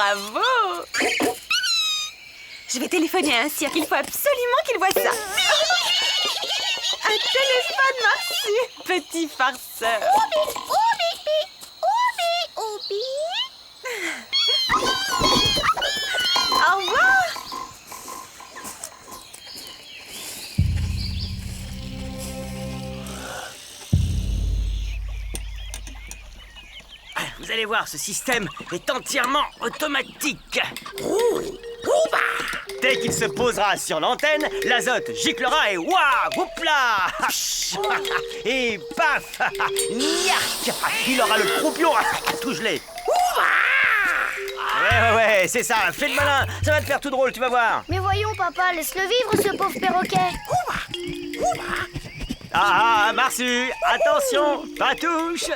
Bravo! Je vais téléphoner à un cirque, il faut absolument qu'il voie ça. Un téléphone, Marcy! Petit farceur. Au revoir! Vous allez voir, ce système est entièrement automatique. Dès qu'il se posera sur l'antenne, l'azote giclera et waouh, houpla. Et paf, niac, il aura le croupion tout gelé. Ouais, c'est ça, fais le malin, ça va te faire tout drôle, tu vas voir. Mais voyons, papa, laisse-le vivre, ce pauvre perroquet. Ah, Marsu, attention, pas touche.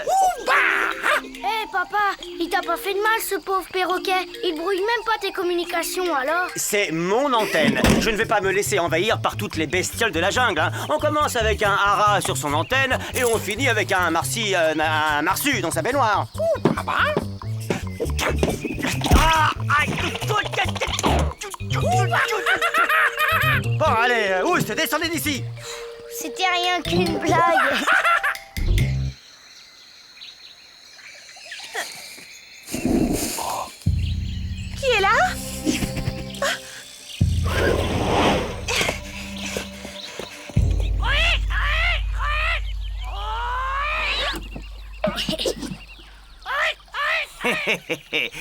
Hé, papa, il t'a pas fait de mal, ce pauvre perroquet. Il brouille même pas tes communications, alors. C'est mon antenne. Je ne vais pas me laisser envahir par toutes les bestioles de la jungle. Hein. On commence avec un hara sur son antenne et on finit avec un marsu dans sa baignoire. Bon, allez, oust, descendez d'ici. C'était rien qu'une blague. Qui est là?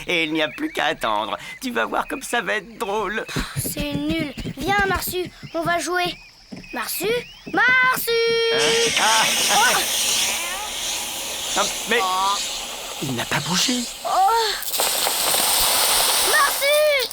Et il n'y a plus qu'à attendre. Tu vas voir comme ça va être drôle. C'est nul. Viens, Marsu, on va jouer. Marsu? Marsu! Ah, mais il n'a pas bougé. Marsu!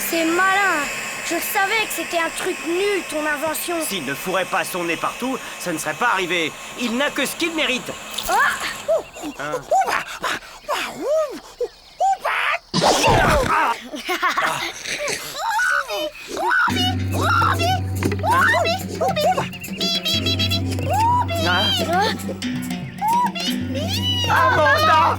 C'est malin. Je savais que c'était un truc nul, ton invention. S'il ne fourrait pas son nez partout, ça ne serait pas arrivé. Il n'a que ce qu'il mérite. Amanda!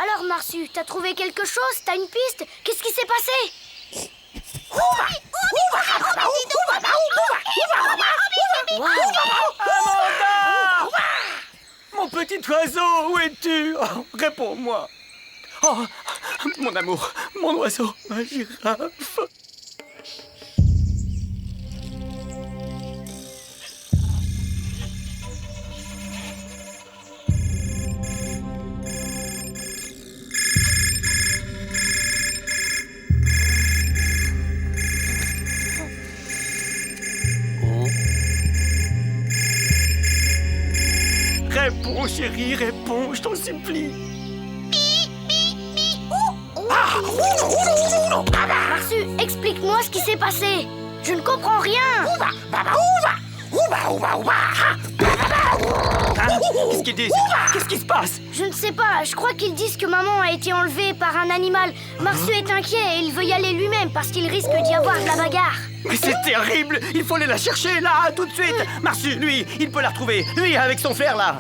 Alors, Marsu, t'as trouvé quelque chose? T'as une piste? Qu'est-ce qui s'est passé? Amanda! Mon petit oiseau, où es-tu? Oh, réponds-moi. Oh, mon amour, mon oiseau, ma girafe. Réponds, chérie, réponds, je t'en supplie. Marsu, explique-moi ce qui s'est passé. Je ne comprends rien. Qu'est-ce qu'ils disent? Qu'est-ce qui se passe? Je ne sais pas, je crois qu'ils disent que maman a été enlevée par un animal. Marsu est inquiet et il veut y aller lui-même parce qu'il risque d'y avoir de la bagarre. Mais c'est terrible! Il faut aller la chercher, là, tout de suite! Marsu, lui, il peut la retrouver. Lui, avec son flair, là.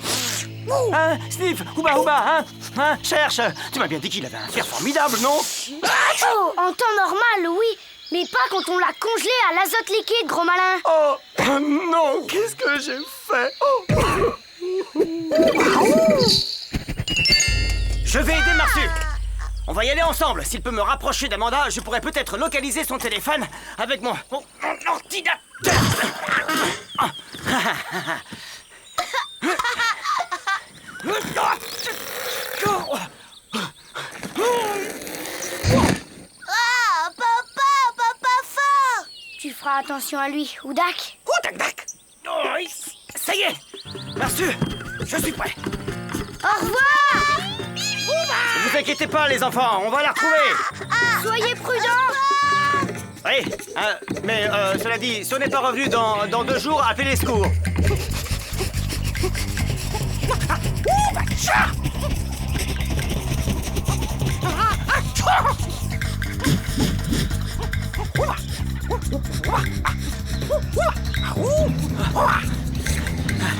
Hein, Sniff, Ouba, hein, cherche. Tu m'as bien dit qu'il avait un flair formidable, non? Oh, en temps normal, oui. Mais pas quand on l'a congelé à l'azote liquide, gros malin. Oh, non, qu'est-ce que j'ai fait? Oh. Je vais aider Marsu. On va y aller ensemble. S'il peut me rapprocher d'Amanda, je pourrais peut-être localiser son téléphone avec mon ordinateur. Ah, papa fort! Tu feras attention à lui, Oudak. Oh, tac. Oh, ça y est. Marsu, je suis prêt. Au revoir! Ne vous inquiétez pas, les enfants, on va la retrouver. Soyez prudents! Oui, mais cela dit, si on n'est pas revenu dans 2 jours, appelez les secours.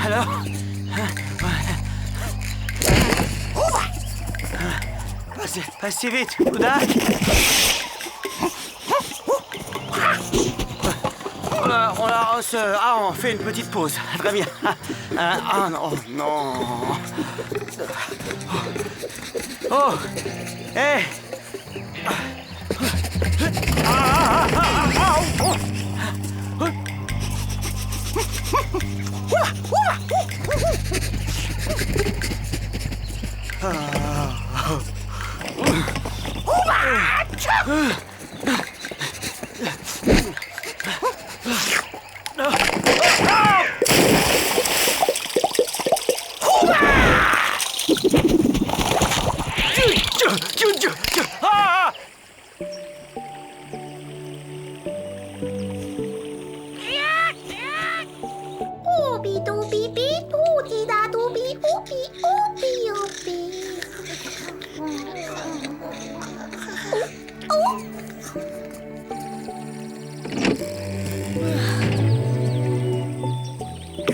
Alors Passez vite, Oudak. On fait une petite pause. Très bien. Non. Oh. Hé. Oubi doubi bi, oudi da doubi, oubi, oubi, oubi.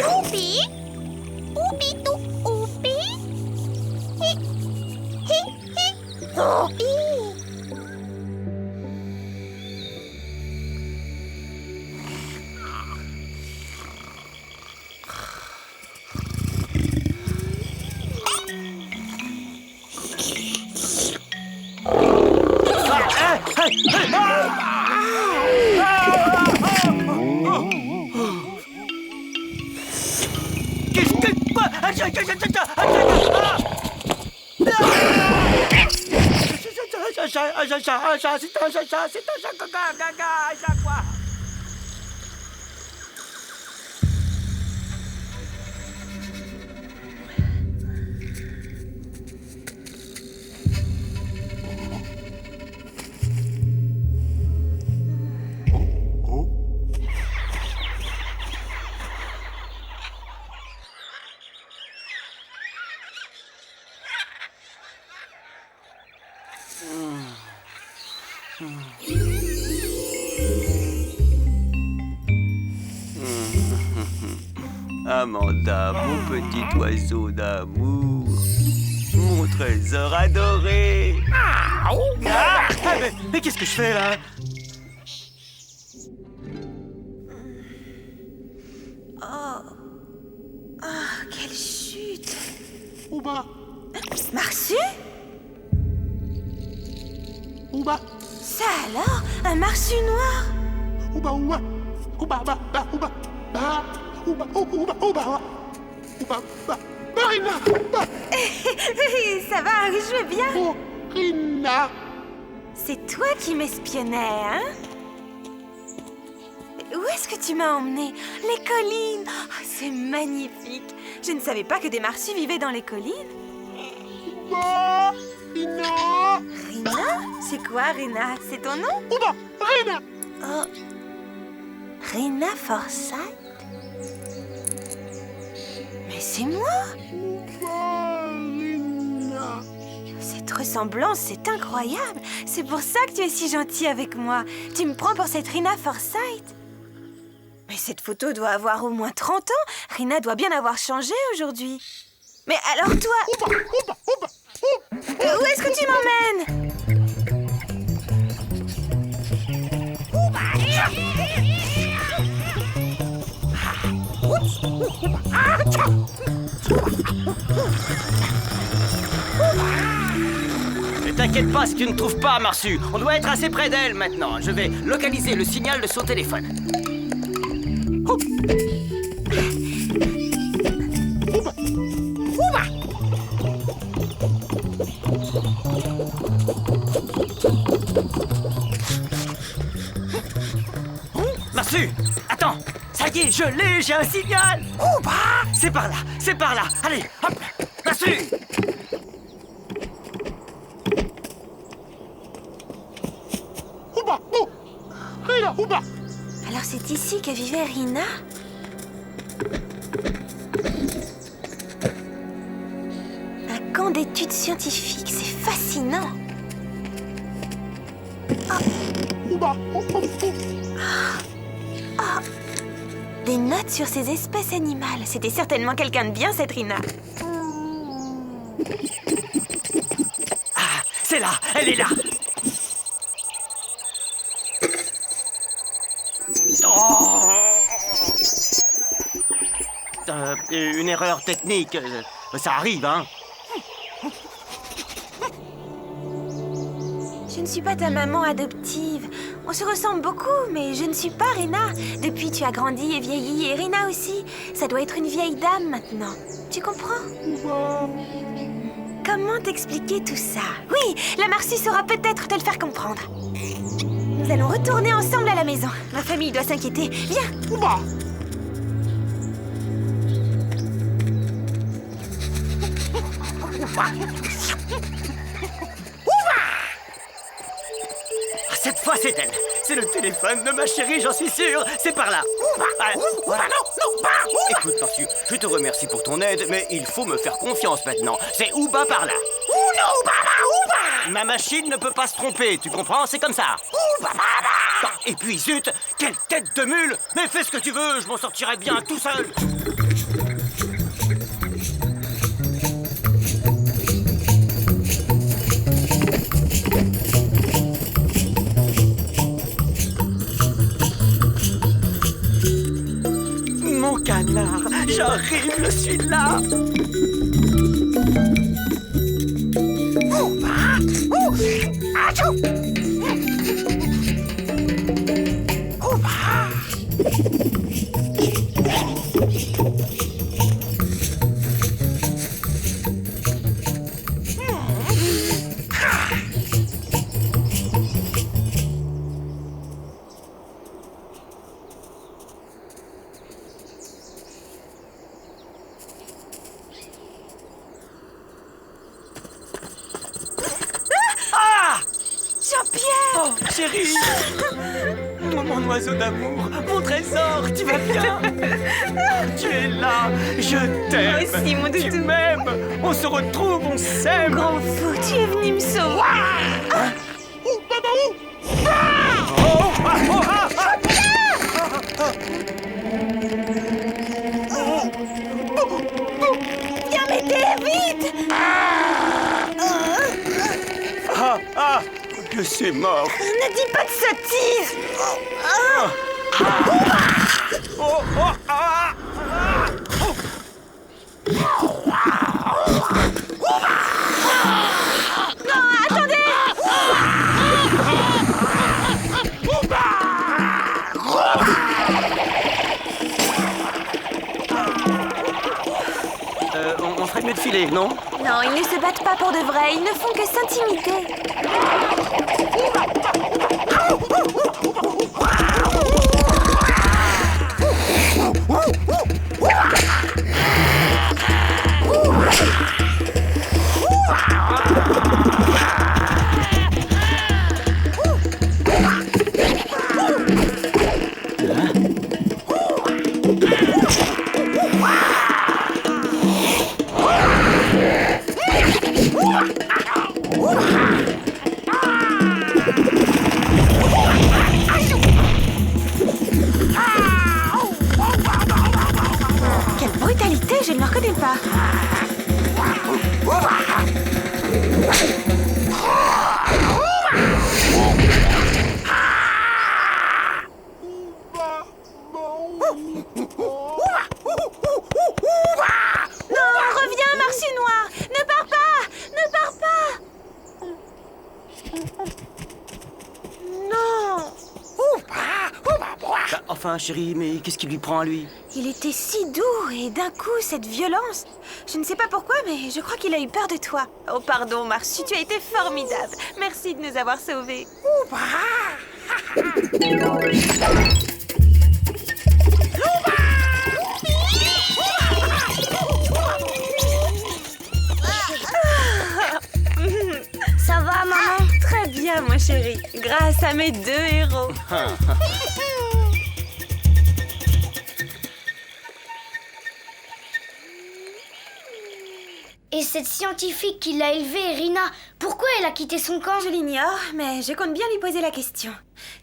Oubi, oubi dou, oubi. Hi, hi, hi, oubi. C'est un chat, quoi. Amanda, mon petit oiseau d'amour, mon trésor adoré. Mais qu'est-ce que je fais là? Quelle chute! Ouba, Marsu? ouba, Ça alors? Un marsu noir? ouba, ouba, ouba, ouba, ouba, ouba, ouba, ouba, ouba, Marina, Ça va, je vais bien. Marina. C'est toi qui m'espionnais, hein? Où est-ce que tu m'as emmené? Les collines! Oh, c'est magnifique! Je ne savais pas que des marsus vivaient dans les collines. Marina. Rina? C'est quoi, Rina? C'est ton nom? Ouba, Rina. Oh. Rina Forsyth? Mais c'est moi! Marina. Cette ressemblance, c'est incroyable! C'est pour ça que tu es si gentil avec moi. Tu me prends pour cette Rina Forsyth? Mais cette photo doit avoir au moins 30 ans. Rina doit bien avoir changé aujourd'hui. Mais alors toi... Où est-ce que tu m'emmènes? t'inquiète pas si tu ne trouves pas, Marsu. On doit être assez près d'elle maintenant. Je vais localiser le signal de son téléphone. Oh. Marsu, attends. Ça y est, je l'ai, j'ai un signal. C'est par là, c'est par là. Allez, hop, Marsu. Alors c'est ici que vivait Rina? Un camp d'études scientifiques, c'est fascinant. Des notes sur ces espèces animales. C'était certainement quelqu'un de bien, cette Rina. Ah, c'est là, elle est là. Oh. Une erreur technique, ça arrive, hein. Je ne suis pas ta maman adoptive. On se ressemble beaucoup, mais je ne suis pas Rina. Depuis, tu as grandi et vieilli, et Rina aussi. Ça doit être une vieille dame maintenant. Tu comprends? Comment t'expliquer tout ça? Oui, la Marsu saura peut-être te le faire comprendre. Nous allons retourner ensemble à la maison. Ma famille doit s'inquiéter. Viens. Cette fois, c'est elle. C'est le téléphone de ma chérie, j'en suis sûr. C'est par là. Écoute, Marsu, je te remercie pour ton aide, mais il faut me faire confiance maintenant. C'est Ouba par là. Ma machine ne peut pas se tromper, tu comprends? C'est comme ça. Et puis, zut, quelle tête de mule! Mais fais ce que tu veux, je m'en sortirai bien tout seul. Mon canard, j'arrive, je suis là. Jean-Pierre! Oh, chérie! Mon oiseau d'amour, mon trésor, tu vas bien? Tu es là, je t'aime. Moi aussi, mon doudou. Tu m'aimes, on se retrouve, on s'aime. Gros fou, tu es venu me sauver. Viens m'aider, vite! Que c'est mort. Ne dis pas de sottises! Non, attendez! On ferait mieux de filer, non? Non, ils ne se battent pas pour de vrai, ils ne font que s'intimider. enfin, chérie, mais qu'est-ce qui lui prend à lui? Il était si doux et d'un coup, cette violence. Je ne sais pas pourquoi, mais je crois qu'il a eu peur de toi. Oh pardon, Marsu, tu as été formidable. Merci de nous avoir sauvés. Ça va, maman? Très bien, mon chéri. Grâce à mes deux héros. Et cette scientifique qui l'a élevée, Rina, pourquoi elle a quitté son camp? Je l'ignore, mais je compte bien lui poser la question.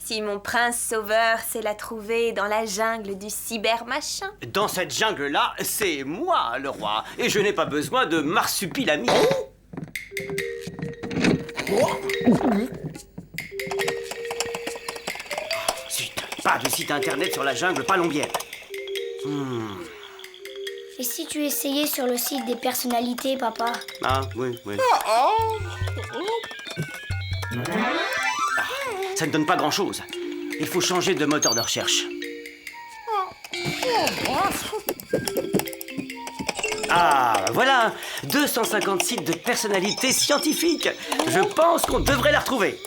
Si mon prince sauveur sait la trouver dans la jungle du cybermachin. Dans cette jungle-là, c'est moi le roi. Et je n'ai pas besoin de marsupilami. Zut, pas de site internet sur la jungle palombière. Et si tu essayais sur le site des personnalités, papa? Ah, oui. Ça ne donne pas grand-chose. Il faut changer de moteur de recherche. Ah, voilà 250 sites de personnalités scientifiques. Je pense qu'on devrait la retrouver.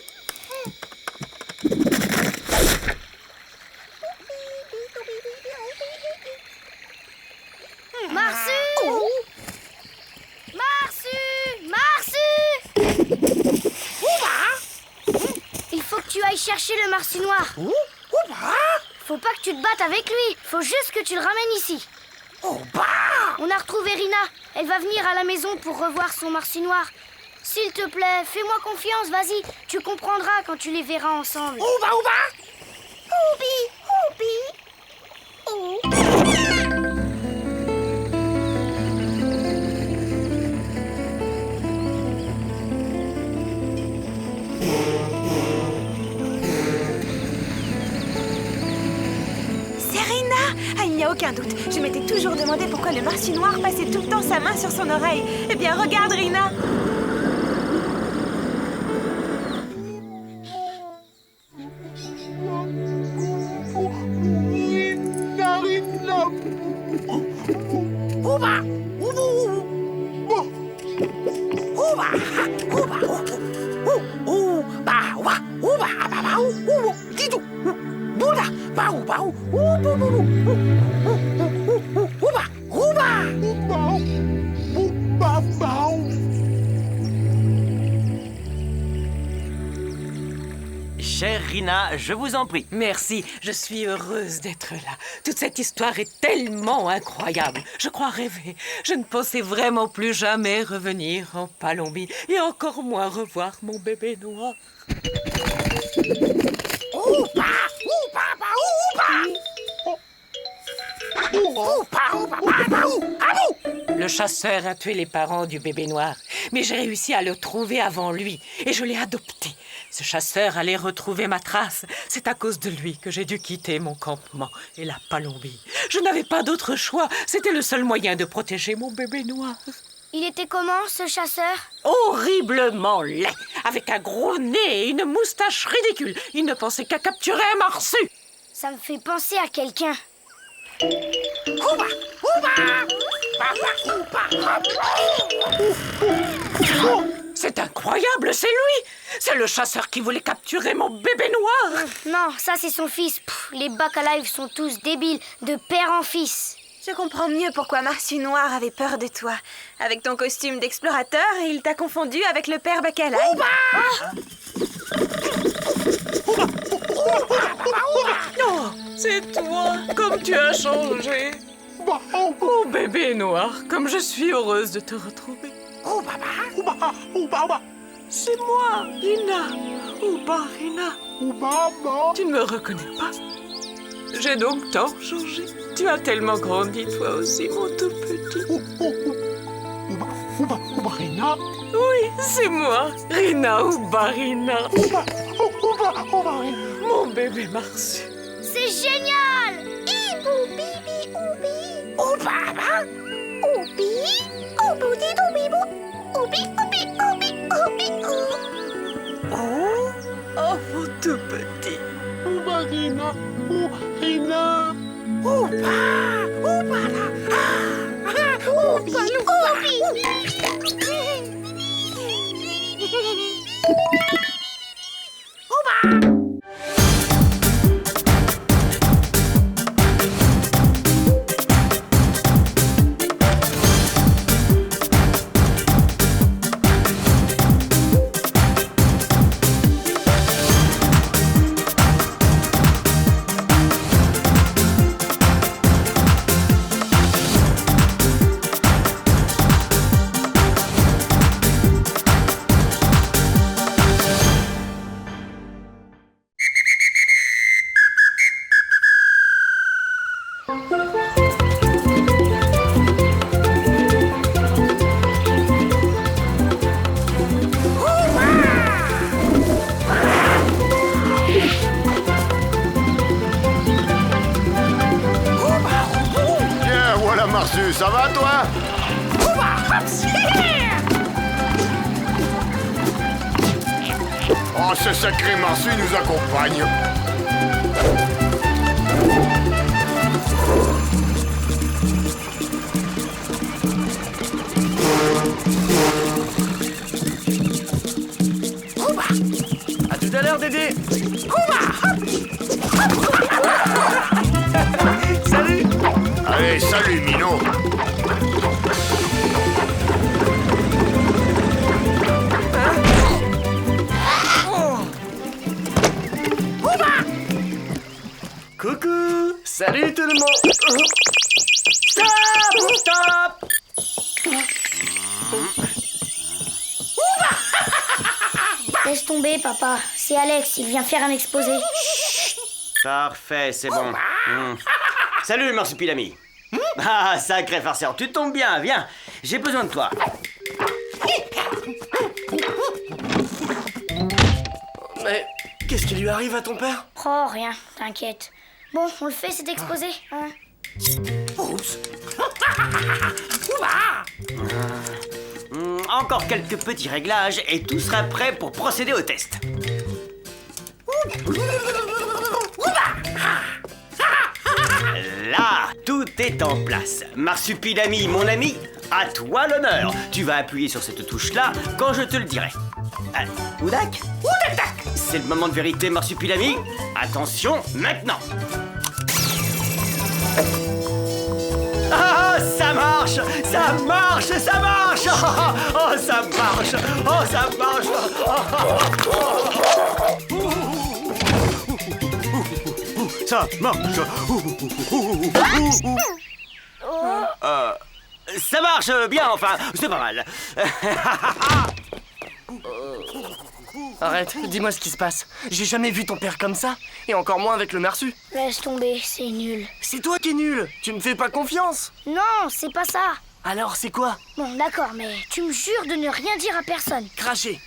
Marsu! Il faut que tu ailles chercher le Marsu noir. Faut pas que tu te battes avec lui. Faut juste que tu le ramènes ici. On a retrouvé Rina. Elle va venir à la maison pour revoir son Marsu noir. S'il te plaît, fais-moi confiance, vas-y. Tu comprendras quand tu les verras ensemble. C'est Rina! Ah, il n'y a aucun doute. Je m'étais toujours demandé pourquoi le Marsu noir passait tout le temps sa main sur son oreille. Eh bien, regarde, Rina! Chère Rina, je vous en prie. Merci, je suis heureuse d'être là. Toute cette histoire est tellement incroyable. Je crois rêver. Je ne pensais vraiment plus jamais revenir en Palombie et encore moins revoir mon bébé noir. Le chasseur a tué les parents du bébé noir, mais j'ai réussi à le trouver avant lui et je l'ai adopté. Ce chasseur allait retrouver ma trace. C'est à cause de lui que j'ai dû quitter mon campement et la Palombie. Je n'avais pas d'autre choix. C'était le seul moyen de protéger mon bébé noir. Il était comment, ce chasseur? Horriblement laid, avec un gros nez et une moustache ridicule. Il ne pensait qu'à capturer un Marsu. Ça me fait penser à quelqu'un. C'est incroyable, c'est lui. C'est le chasseur qui voulait capturer mon bébé noir. Non, ça c'est son fils. Pff, les bacs à live sont tous débiles, de père en fils. Je comprends mieux pourquoi Marsu noir avait peur de toi. Avec ton costume d'explorateur, il t'a confondu avec le père Bacalaï. Oh, c'est toi, comme tu as changé. Oh, bébé noir, comme je suis heureuse de te retrouver. C'est moi, Rina. Rina. Tu ne me reconnais pas? J'ai donc tant changé. Tu as tellement grandi, toi aussi, mon tout petit. Rina. Oui, c'est moi, Rina Rina. Mon bébé Marsu. C'est génial! Oh, mon tout petit. Rina. Oh, Rina. Oupa, oupa là. Oupa, Bien, voilà Marsu, ça va toi? Oh, ce sacré Marsu nous accompagne. À tout à l'heure, Dédé. Salut. Allez, salut Minot. Coucou. Salut tout le monde. Stop. Stop. Laisse tomber, papa. C'est Alex, il vient faire un exposé. Parfait, c'est bon. Salut, Marsupilami. Ah, sacré farceur, tu tombes bien, viens. J'ai besoin de toi. Mais qu'est-ce qui lui arrive à ton père? Oh, rien, t'inquiète. Bon, on le fait cet exposé, hein? Encore quelques petits réglages et tout sera prêt pour procéder au test. Là, tout est en place. Marsupilami, mon ami, à toi l'honneur. Tu vas appuyer sur cette touche-là quand je te le dirai. Oudak? Oudak-tak. C'est le moment de vérité, Marsupilami. Attention, maintenant. Ah, ça marche! Ça marche! Ça marche! Oh, ça marche! Oh, ça marche! Ça marche! Ça marche bien, enfin, c'est pas mal. Arrête, dis-moi ce qui se passe. J'ai jamais vu ton père comme ça, et encore moins avec le Marsu. Laisse tomber, c'est nul. C'est toi qui es nul. Tu me fais pas confiance. Non, c'est pas ça. Alors c'est quoi? Bon, d'accord, mais tu me jures de ne rien dire à personne. Cracher.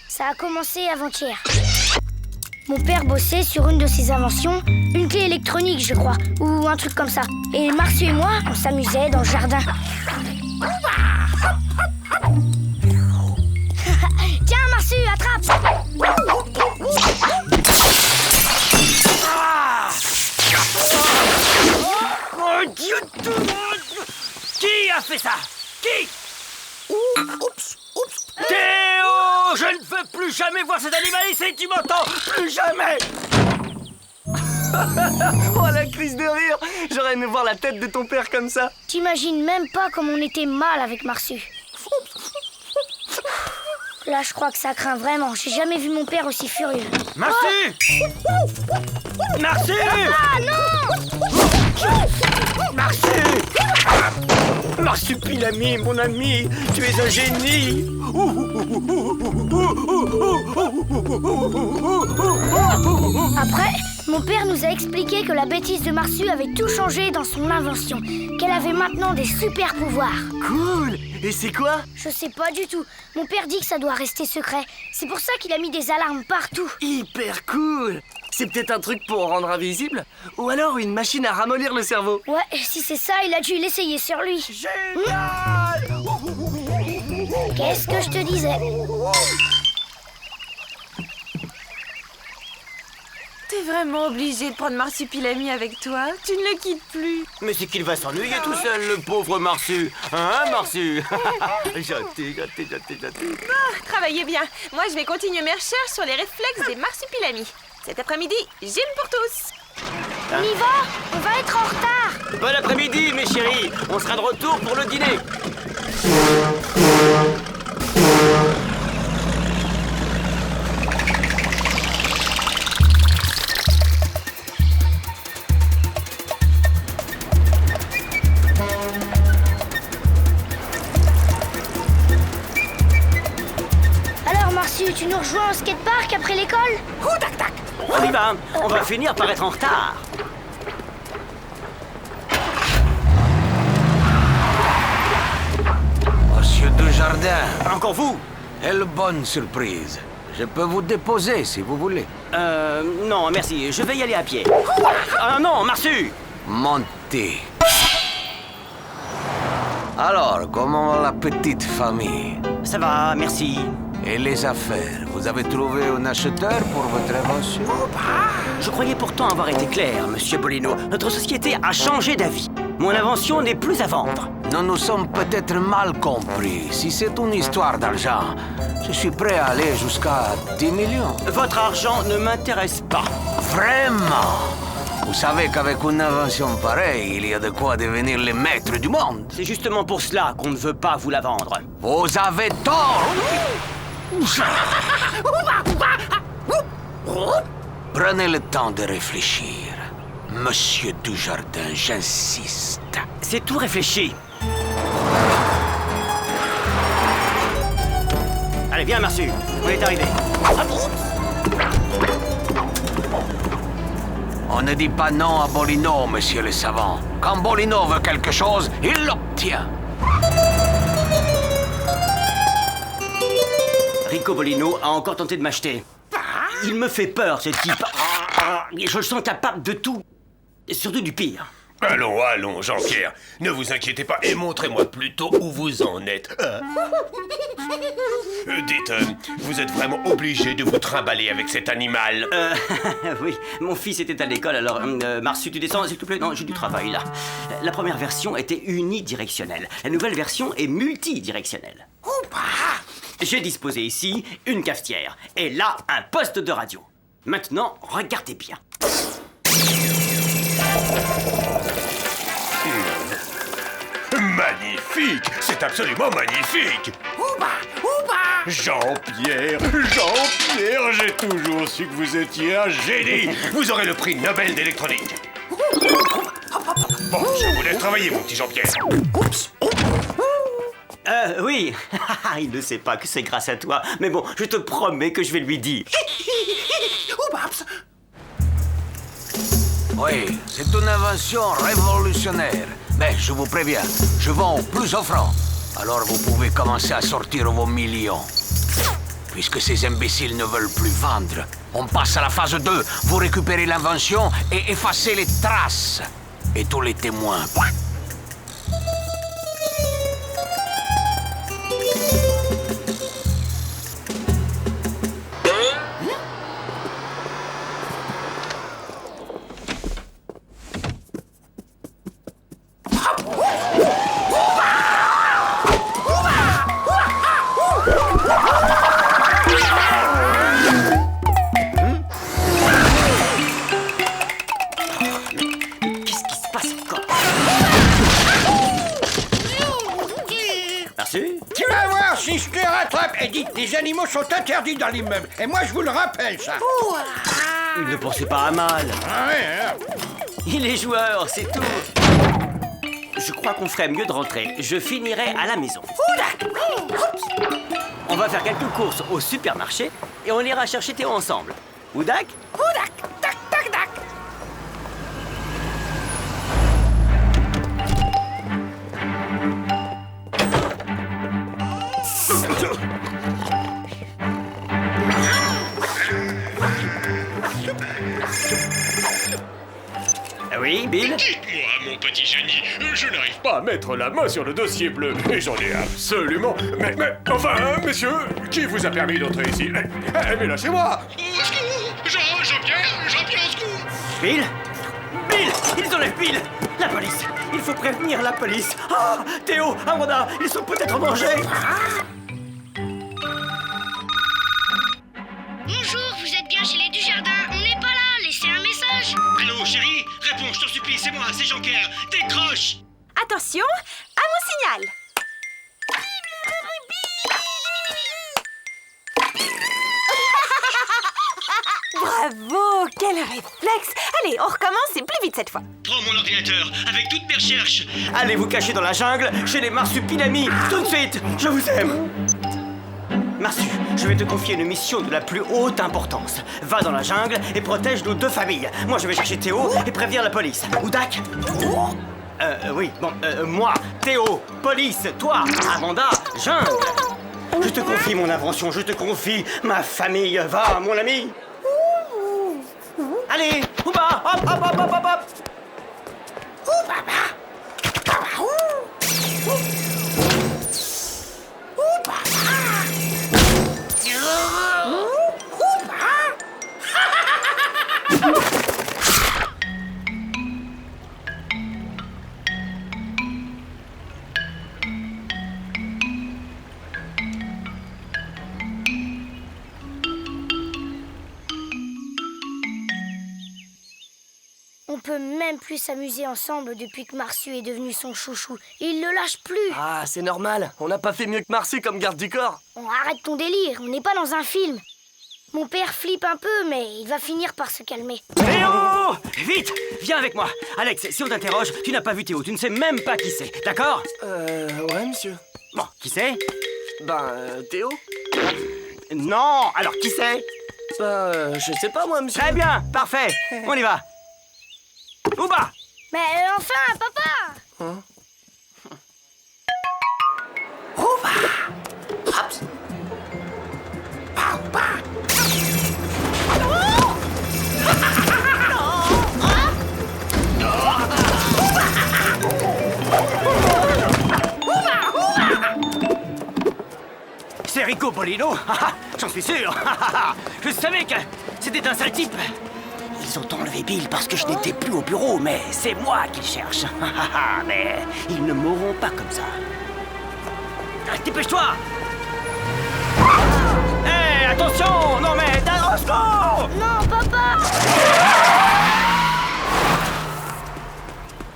Ça a commencé avant-hier. Mon père bossait sur une de ses inventions, une clé électronique, je crois, ou un truc comme ça. Et Marsu et moi, on s'amusait dans le jardin. Tiens, Marsu, attrape! Mon Dieu de tout le monde! Qui a fait ça? Qui? Oups. Théo! Je ne veux plus jamais voir cet animal ici, tu m'entends? Plus jamais! Oh la crise de rire. J'aurais aimé voir la tête de ton père comme ça. T'imagines même pas comme on était mal avec Marsu. Là, je crois que ça craint vraiment. J'ai jamais vu mon père aussi furieux. Marsu! Marsu! Ah non! Marsu! Marsupilami, mon ami, tu es un génie! Après, mon père nous a expliqué que la bêtise de Marsu avait tout changé dans son invention. Qu'elle avait maintenant des super pouvoirs. Cool. Et c'est quoi? Je sais pas du tout. Mon père dit que ça doit rester secret. C'est pour ça qu'il a mis des alarmes partout. Hyper cool. C'est peut-être un truc pour rendre invisible? Ou alors une machine à ramollir le cerveau? Ouais, si c'est ça, il a dû l'essayer sur lui. Génial! Qu'est-ce que je te disais? T'es vraiment obligé de prendre Marsupilami avec toi. Tu ne le quittes plus. Mais c'est qu'il va s'ennuyer tout seul, le pauvre Marsu. Hein, Marsu? Gentil. Travaillez bien. Moi, je vais continuer mes recherches sur les réflexes des Marsupilami. Cet après-midi, gym pour tous. On y va? On va être en retard. Bon après-midi, mes chéris. On sera de retour pour le dîner. Alors, Marsu, tu nous rejoins au skatepark après l'école? On y va. On va finir par être en retard. Monsieur Dujardin, Encore vous? quelle bonne surprise. Je peux vous déposer si vous voulez. Non, merci. Je vais y aller à pied. Ah non, Marsu! Montez. Alors, comment va la petite famille? Ça va, merci. Et les affaires? Vous avez trouvé un acheteur pour votre invention? Je croyais pourtant avoir été clair, Monsieur Bolino. Notre société a changé d'avis. Mon invention n'est plus à vendre. Nous nous sommes peut-être mal compris. Si c'est une histoire d'argent, je suis prêt à aller jusqu'à 10 millions. Votre argent ne m'intéresse pas. Vraiment? Vous savez qu'avec une invention pareille, il y a de quoi devenir les maîtres du monde. C'est justement pour cela qu'on ne veut pas vous la vendre. Vous avez tort. Prenez le temps de réfléchir. Monsieur Dujardin, j'insiste. C'est tout réfléchi. Allez, viens, Marsu. On est arrivé. On ne dit pas non à Bolino, monsieur le savant. Quand Bolino veut quelque chose, il l'obtient. Rico Bolino a encore tenté de m'acheter. Il me fait peur, ce type. Je le sens capable de tout. Et surtout du pire. Allons, Jean-Pierre. Ne vous inquiétez pas et montrez-moi plutôt où vous en êtes. Dites, vous êtes vraiment obligé de vous trimballer avec cet animal. Oui, mon fils était à l'école, alors... Marsu, tu descends, s'il te plaît? Non, j'ai du travail, là. La première version était unidirectionnelle. La nouvelle version est multidirectionnelle. J'ai disposé ici une cafetière. Et là, un poste de radio. Maintenant, regardez bien. Magnifique! C'est absolument magnifique! Jean-Pierre, j'ai toujours su que vous étiez un génie! Vous aurez le prix Nobel d'électronique! Bon, je vous laisse travailler, mon petit Jean-Pierre. Oui. Il ne sait pas que c'est grâce à toi. Mais bon, je te promets que je vais lui dire. Oui, c'est une invention révolutionnaire. Mais je vous préviens, je vends au plus offrant. Alors vous pouvez commencer à sortir vos millions. Puisque ces imbéciles ne veulent plus vendre, on passe à la phase 2. Vous récupérez l'invention et effacez les traces. Et tous les témoins. Tu vas voir si je te rattrape. Et dites, les animaux sont interdits dans l'immeuble. Et moi, je vous le rappelle, ça. Il ne pensait pas à mal. Ah ouais, Il est joueur, c'est tout. Je crois qu'on ferait mieux de rentrer. Je finirai à la maison. On va faire quelques courses au supermarché et on ira chercher Théo ensemble. Oudak? Oudak, tac, tac, tac. Oui, Bill? Dites-moi, mon petit génie, je n'arrive pas à mettre la main sur le dossier bleu et j'en ai absolument... Mais, enfin, monsieur, qui vous a permis d'entrer ici? Mais lâchez-moi! Au secours! Jean-Pierre, au secours! Bill? Bill! Ils enlèvent Bill! La police! Il faut prévenir la police! Ah! Théo! Amanda! Ils sont peut-être en danger! Bonjour, vous êtes bien chez les Dujardin. On n'est pas là, laissez un message. Allô, chérie? Réponds, je t'en supplie, c'est moi, c'est Jean-Pierre. Décroche! Attention, à mon signal. Bravo, quel réflexe. Allez, on recommence, c'est plus vite cette fois. Prends mon ordinateur, avec toutes mes recherches. Allez vous cacher dans la jungle, chez les marsupilamis, tout de suite! Je vous aime! Marsu, je vais te confier une mission de la plus haute importance. Va dans la jungle et protège nos 2 familles. Moi, je vais chercher Théo et prévenir la police. Oudak? Oui, bon, moi, Théo, police, toi, Amanda, jungle. Je te confie mon invention, je te confie ma famille. Va, mon ami! Allez, Ouba, hop, hop, hop, hop, hop, hop. On peut même plus s'amuser ensemble depuis que Marsu est devenu son chouchou. Il le lâche plus. Ah, c'est normal. On n'a pas fait mieux que Marsu comme garde du corps. On arrête ton délire, on n'est pas dans un film. Mon père flippe un peu, mais il va finir par se calmer. Théo! Vite! Viens avec moi! Alex, si on t'interroge, tu n'as pas vu Théo, tu ne sais même pas qui c'est, d'accord? Ouais, monsieur. Bon, qui c'est? Théo? Non! Alors, qui c'est? Je sais pas, moi, monsieur. Très bien, parfait, on y va. Ouba! Mais enfin, papa! C'est Rico Polino. J'en suis sûr. Je savais que c'était un sale type. Ils ont enlevé Bill parce que je n'étais plus au bureau, mais c'est moi qu'ils cherchent. Mais ils ne mourront pas comme ça. Dépêche-toi! Hé, attention! Non mais, au secours! Non, papa!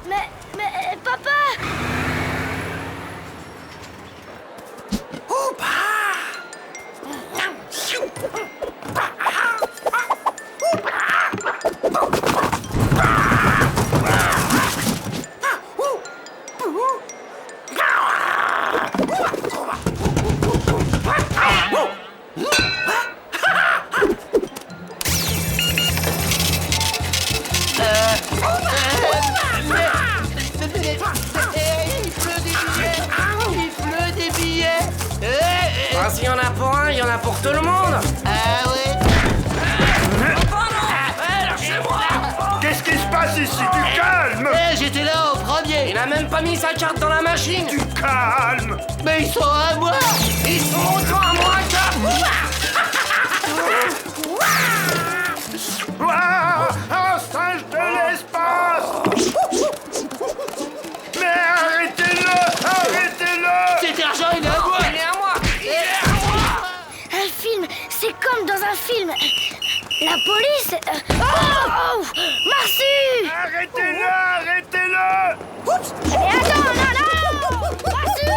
Mais, papa! S'il y en a pour un, il y en a pour tout le monde. Ah ouais? Qu'est-ce qui se passe ici? Du calme! J'étais là au premier. Il a même pas mis sa carte dans la machine. Du calme! Mais ils sont à moi. Ils sont autant à moi Ouah, un singe de l'espace! Mais arrêtez-le! Arrêtez-le! Cet argent, il est à moi. Il est à moi. Un film, c'est comme dans un film. La police... Oh! Marsu! Arrêtez-le! Arrêtez-le! Mais attends, non! Marsu!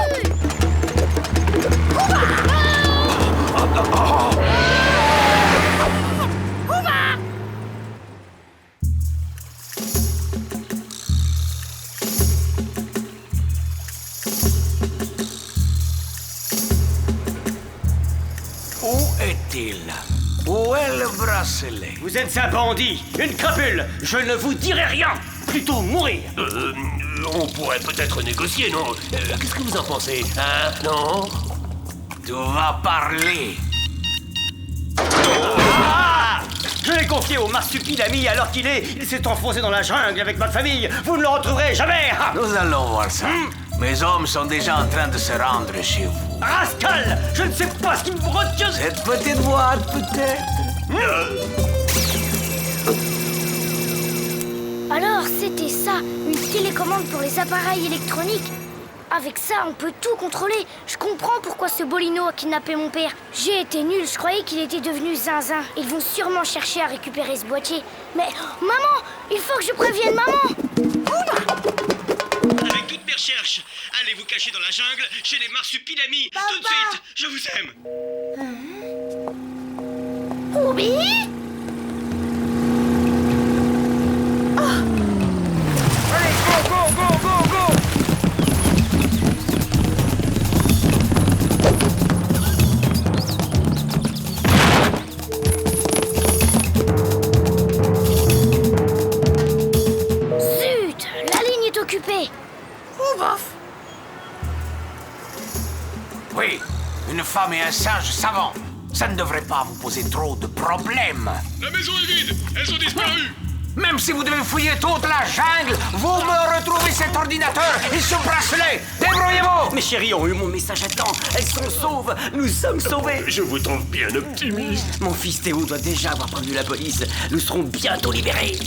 Où est-il? Où est le bracelet? Vous êtes un bandit, une crapule. Je ne vous dirai rien. Plutôt mourir. On pourrait peut-être négocier, non? Qu'est-ce que vous en pensez? Hein? Non? Tu vas parler. Je l'ai confié au marsupilami alors il s'est enfoncé dans la jungle avec ma famille. Vous ne le retrouverez jamais. Nous allons voir ça. Mes hommes sont déjà en train de se rendre chez vous. Rascal! Je ne sais pas ce qui me retient. Cette petite boîte, peut-être? Alors, c'était ça, une télécommande pour les appareils électroniques. Avec ça, on peut tout contrôler. Je comprends pourquoi ce bolino a kidnappé mon père. J'ai été nulle, je croyais qu'il était devenu zinzin. Ils vont sûrement chercher à récupérer ce boîtier. Mais, maman, il faut que je prévienne maman. Avec toutes mes recherches, allez vous cacher dans la jungle, chez les marsupilamis. Tout de suite, je vous aime. Oubi? Allez, go, go, go, go, go! Zut, la ligne est occupée. Oui, une femme et un singe savant. Ça ne devrait pas vous poser trop de problèmes. La maison est vide, elles ont disparu. Même si vous devez fouiller toute la jungle, vous me retrouvez cet ordinateur et ce bracelet. Débrouillez-vous. Mes chéris ont eu mon message à temps. Elles sont sauves. Nous sommes sauvés. Je vous trouve bien optimiste. Mon fils Théo doit déjà avoir prévenu la police. Nous serons bientôt libérés.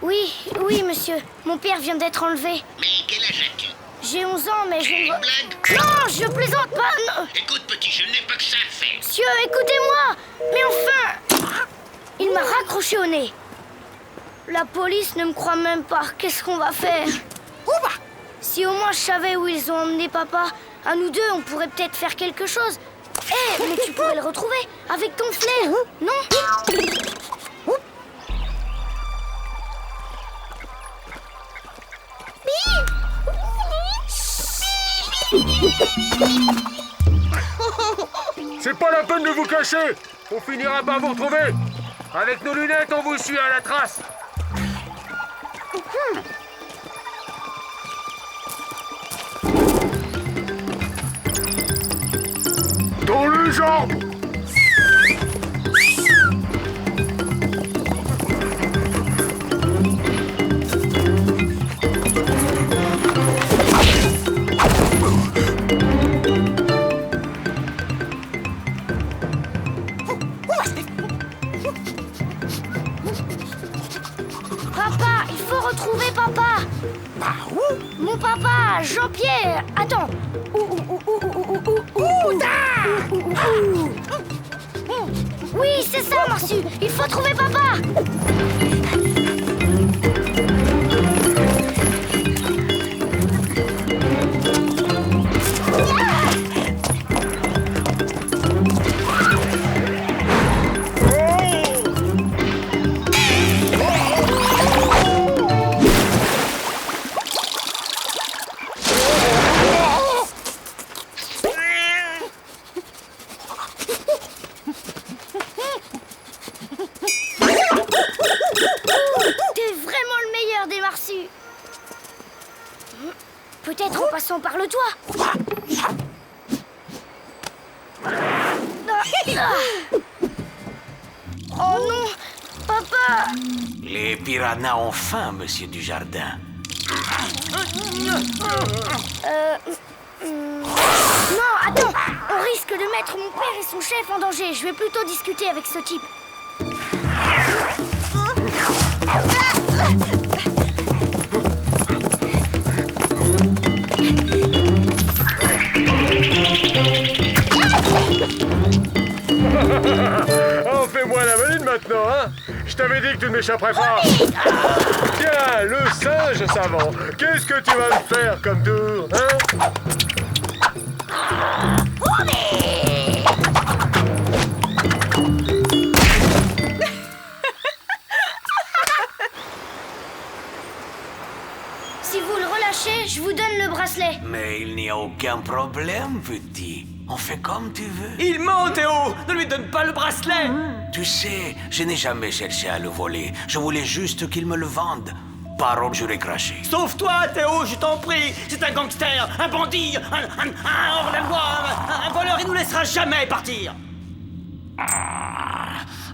Oui, oui, monsieur. Mon père vient d'être enlevé. Mais quel âge as-tu? J'ai 11 ans, mais je ne vois... Blague? Non, je plaisante pas, non. Écoute, petit, je n'ai pas que ça à faire. Monsieur, écoutez-moi. Mais enfin... Il m'a raccroché au nez. La police ne me croit même pas. Qu'est-ce qu'on va faire? Si au moins je savais où ils ont emmené papa, à nous deux, on pourrait peut-être faire quelque chose. Eh, mais tu pourrais le retrouver avec ton flair, non? C'est pas la peine de vous cacher. On finira par vous retrouver. Avec nos lunettes, on vous suit à la trace. Dans les arbres. Papa, il faut retrouver papa. Mon papa, Jean-Pierre. Attends. Oui, c'est ça, Marsu. Il faut trouver papa. Peut-être en passant par le toit. Oh non, papa! Les piranhas ont faim, monsieur Dujardin. Non, attends! On risque de mettre mon père et son chef en danger. Je vais plutôt discuter avec ce type. Oh, fais-moi la maline maintenant, hein? Je t'avais dit que tu ne m'échapperais pas. Tiens, le singe savant, qu'est-ce que tu vas me faire comme tour, hein? Si vous le relâchez, je vous donne le bracelet. Mais il n'y a aucun problème, petit. On fait comme tu veux. Il ment, Théo! Ne lui donne pas le bracelet! Tu sais, je n'ai jamais cherché à le voler. Je voulais juste qu'il me le vende. Parole jurée crachée. Sauve-toi, Théo, je t'en prie! C'est un gangster, un bandit, un hors-la-loi, un voleur, il nous laissera jamais partir!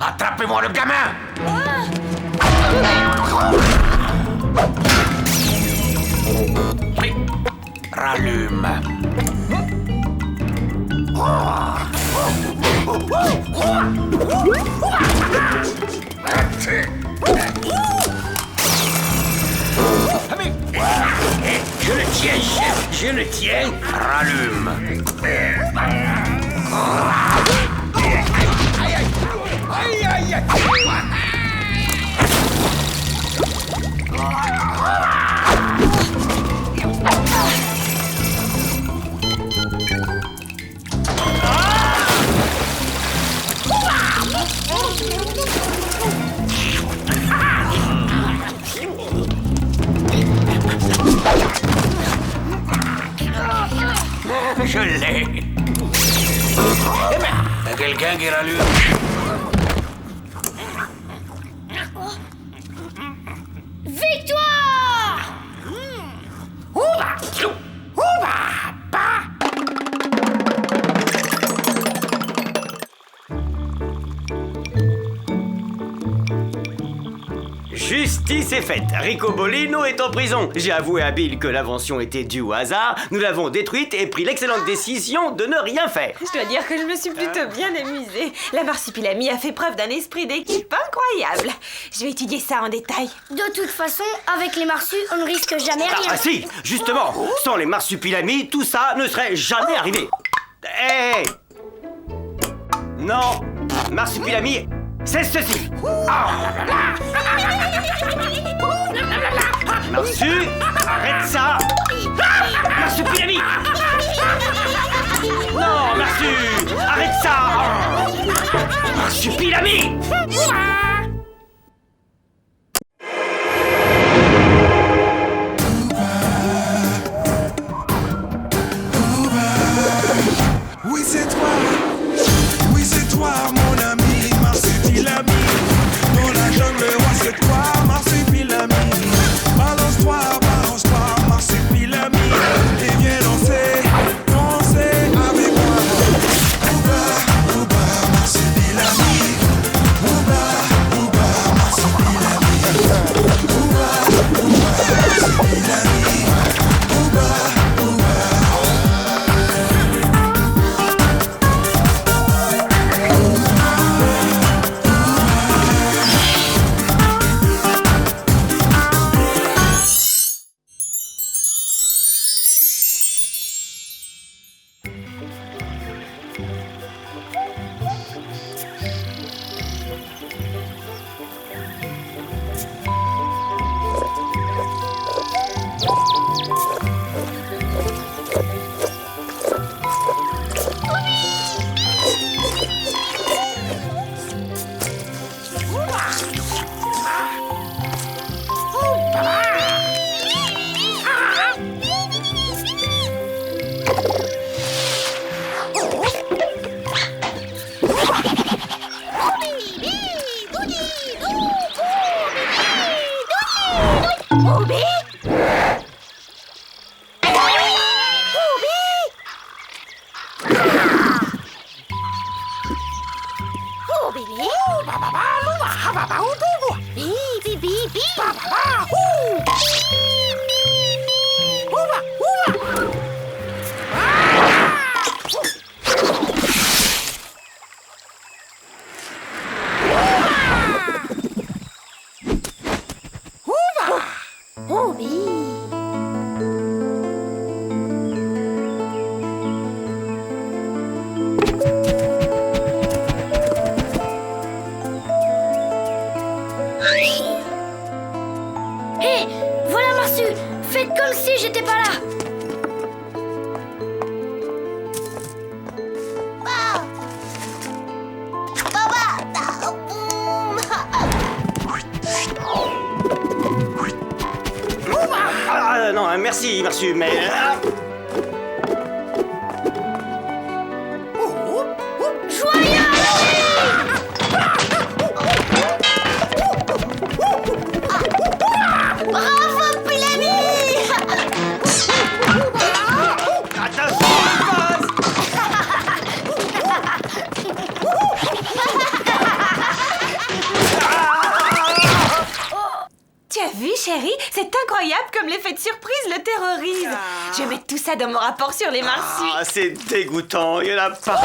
Attrapez-moi le gamin! Oui. Rallume. tiens, chef, je le tiens. Rallume. Aïe, aïe, aïe. Je l'ai. Y'a quelqu'un qui rallume? Victoire! Justice est faite. Ricobolino est en prison. J'ai avoué à Bill que l'invention était due au hasard. Nous l'avons détruite et pris l'excellente décision de ne rien faire. Je dois dire que je me suis plutôt bien amusée. La marsupilami a fait preuve d'un esprit d'équipe incroyable. Je vais étudier ça en détail. De toute façon, avec les marsus, on ne risque jamais rien. Ah si, justement, sans les marsupilamis, tout ça ne serait jamais arrivé. Hé Non, marsupilami, c'est ceci. Marsu, arrête ça. Marsupilami. Non, Marsu, arrête ça. Marsupilami. Oui c'est toi mon ami, marsupilami. Dans la jungle, ouais c'est toi, marsupilami. Balance-toi, marsupilami. Et viens danser avec moi. Ouba, marsupilami. Ouba, marsupilami. Ouba, marsupilami. Hé, voilà Marsu. Faites comme si j'étais pas là. Ah non, merci, Marsu, mais... Bravo, Pilami! Tu as vu, chérie? C'est incroyable comme l'effet de surprise le terrorise. Je vais mettre tout ça dans mon rapport sur les marsus. Ah, c'est dégoûtant, il y en a pas.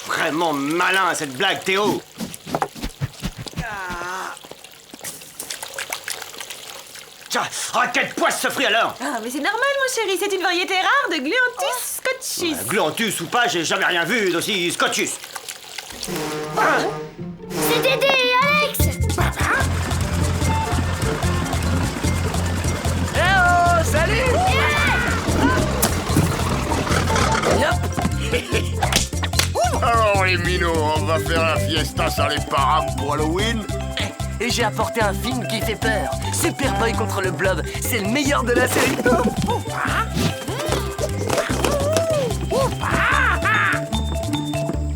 Vraiment malin cette blague, Théo. ça. Oh, quelle poisse ce fruit alors! Ah, mais c'est normal, mon chéri, c'est une variété rare de Gluanthus scotchus. Gluanthus ou pas, j'ai jamais rien vu d'aussi scotchus. C'est Dédé et Alex. Eh oh, salut! Alors les minots, on va faire la fiesta sans les parents pour Halloween? Et j'ai apporté un film qui fait peur. Superboy contre le Blob. C'est le meilleur de la série.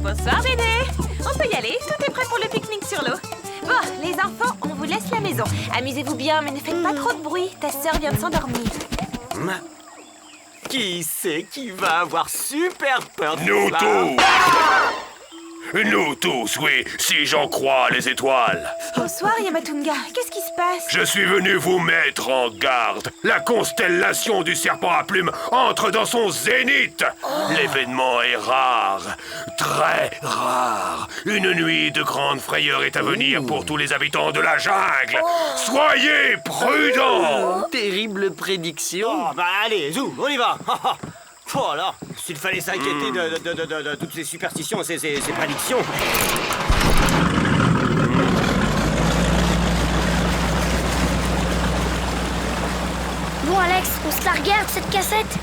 Bonsoir, Dédé. On peut y aller, tout est prêt pour le pique-nique sur l'eau. Bon, les enfants, on vous laisse la maison. Amusez-vous bien, mais ne faites pas trop de bruit. Ta sœur vient de s'endormir. Qui c'est qui va avoir super peur de Nous ça? tous! Nous tous, oui, si j'en crois les étoiles. Bonsoir, Yamatunga. Qu'est-ce qui se passe? Je suis venu vous mettre en garde. La constellation du serpent à plumes entre dans son zénith. L'événement est rare, très rare. Une nuit de grande frayeur est à venir pour tous les habitants de la jungle. Soyez prudents. Terrible prédiction. Oh, bah allez, zou, on y va. Oh alors, s'il fallait s'inquiéter de toutes ces superstitions, ces prédictions. Bon, Alex, on se la regarde, cette cassette.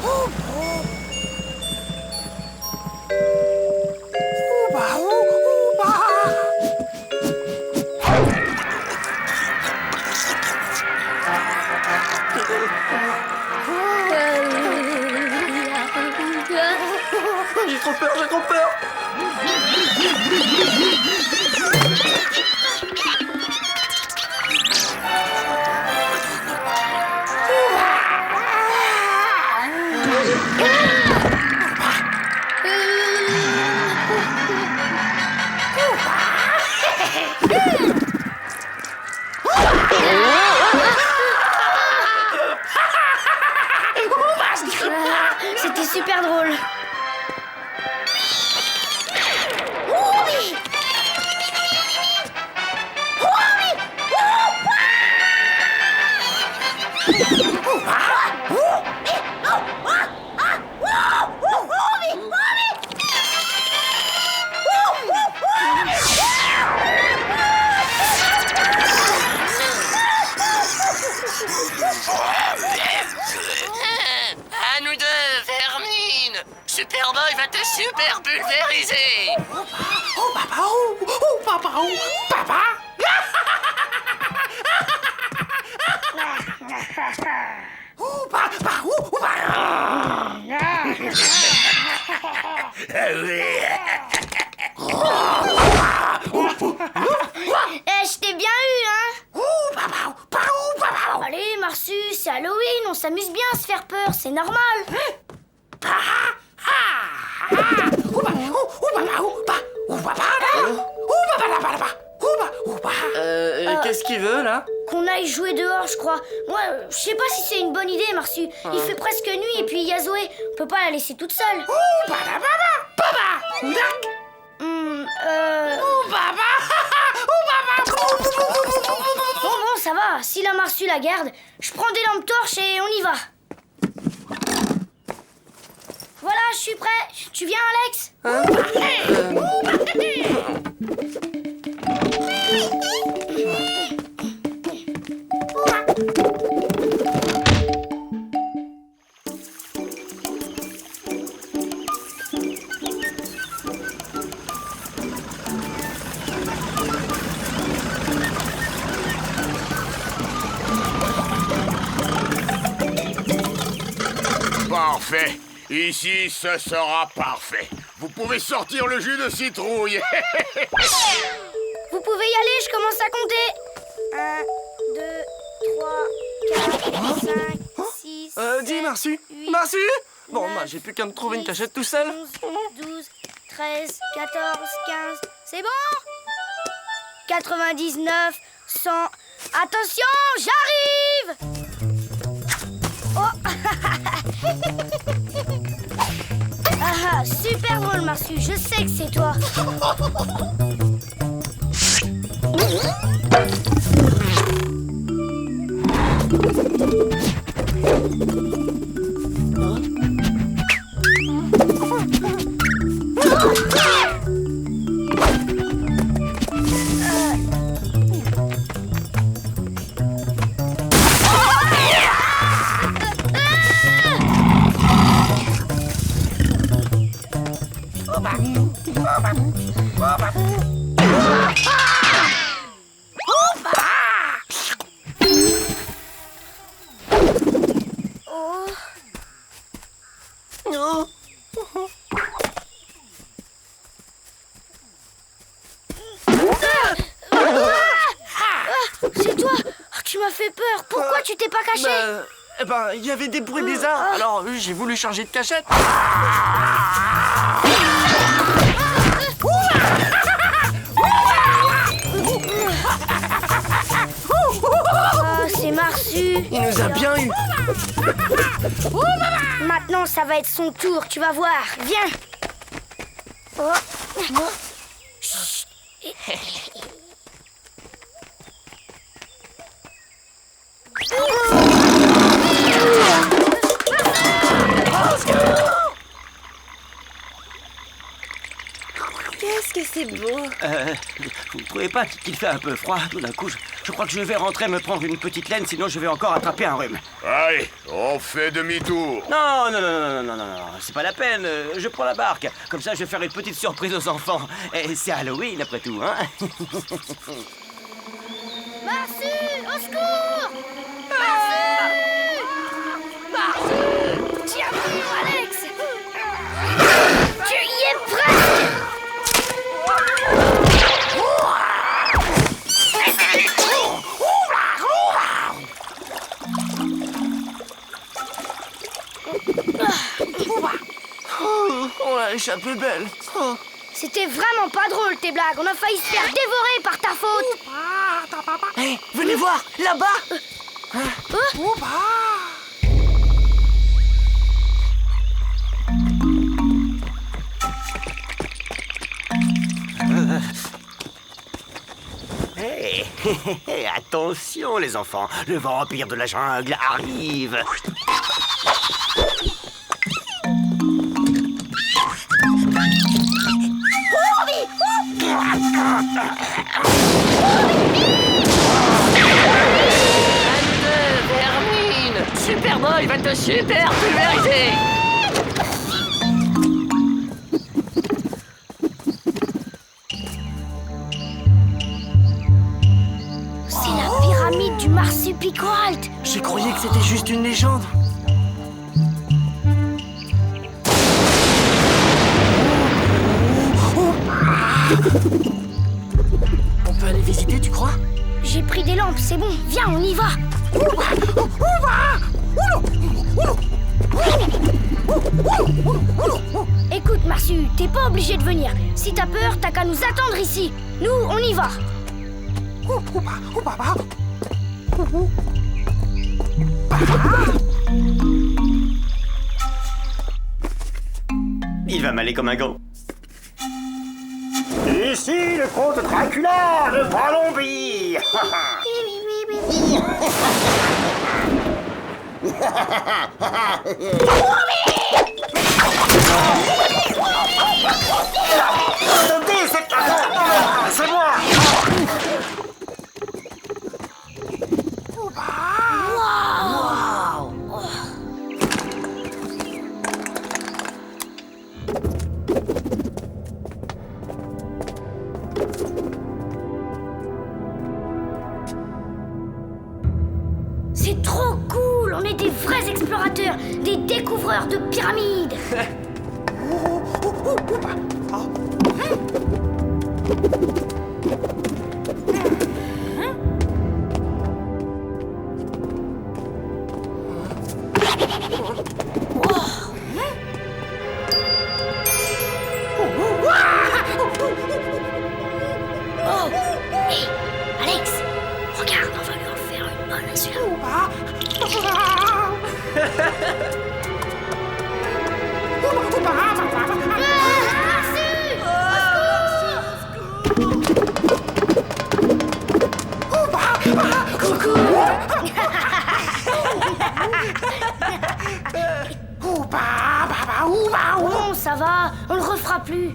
J'ai trop peur, j'ai trop peur. C'était super drôle. À nous deux, Vermine! Superboy va te super pulvériser! Oh papa, oh papa, oh papa. Oh papa, oh papa. Je t'ai bien eu, hein? Allez, Marsu, c'est Halloween, on s'amuse bien à se faire peur, c'est normal. Qu'est-ce qu'il veut, là? Qu'on aille jouer dehors, je crois. Moi, je sais pas si c'est une bonne idée, Marsu. Il fait presque nuit et puis il y a Zoé. On peut pas la laisser toute seule. Bon, ça va. Si la Marsu la garde, je prends des lampes torches et on y va. Voilà, je suis prêt. Tu viens, Alex? Parfait. Ici, ce sera parfait. Vous pouvez sortir le jus de citrouille. Vous pouvez y aller, je commence à compter. 1, 2, 3, 4, 5, 6, Dis, Marsu. Marsu. Bon, bah, j'ai plus qu'à me trouver une cachette tout seul. 11, 12, 13, 14, 15. C'est bon? 99, 100. Attention, j'arrive! Oh! Ah, super drôle, Marsu. Je sais que c'est toi. C'est toi! Tu m'as fait peur! Pourquoi tu t'es pas caché? Eh ben, il y avait des bruits bizarres, alors j'ai voulu changer de cachette. Oh, c'est Marsu! Il nous a bien eu! Maintenant, ça va être son tour, tu vas voir. Viens! Oh. Chut. Qu'est-ce que c'est beau! Vous ne trouvez pas qu'il fait un peu froid tout d'un coup? Je crois que je vais rentrer me prendre une petite laine, sinon je vais encore attraper un rhume. Allez, on fait demi-tour. Non, c'est pas la peine. Je prends la barque. Comme ça, je vais faire une petite surprise aux enfants. Et c'est Halloween après tout, hein? Marsu! Au secours! Marsu! Marsu! Tiens-moi, Alex! Tu y es presque! On l'a échappé belle. C'était vraiment pas drôle tes blagues. On a failli se faire dévorer par ta faute. Hé, venez voir, là-bas. Hé, attention les enfants, le vampire de la jungle arrive. Vermine! Superboy va te super pulvériser! C'est la pyramide du Marsupicoalt. Je croyais que c'était juste une légende. On peut aller visiter, tu crois? J'ai pris des lampes, c'est bon. Viens, on y va. Écoute, Marsu, t'es pas obligé de venir. Si t'as peur, t'as qu'à nous attendre ici. Nous, on y va. Il va m'aller comme un gant. Ici le comte Dracula de Balombie. C'est moi. C'est trop cool. On est des vrais explorateurs, des découvreurs de pyramides. Oh, hé, Alex, regarde, on va lui en faire une bonne à celui-là. Bon, ça va, on le refera plus.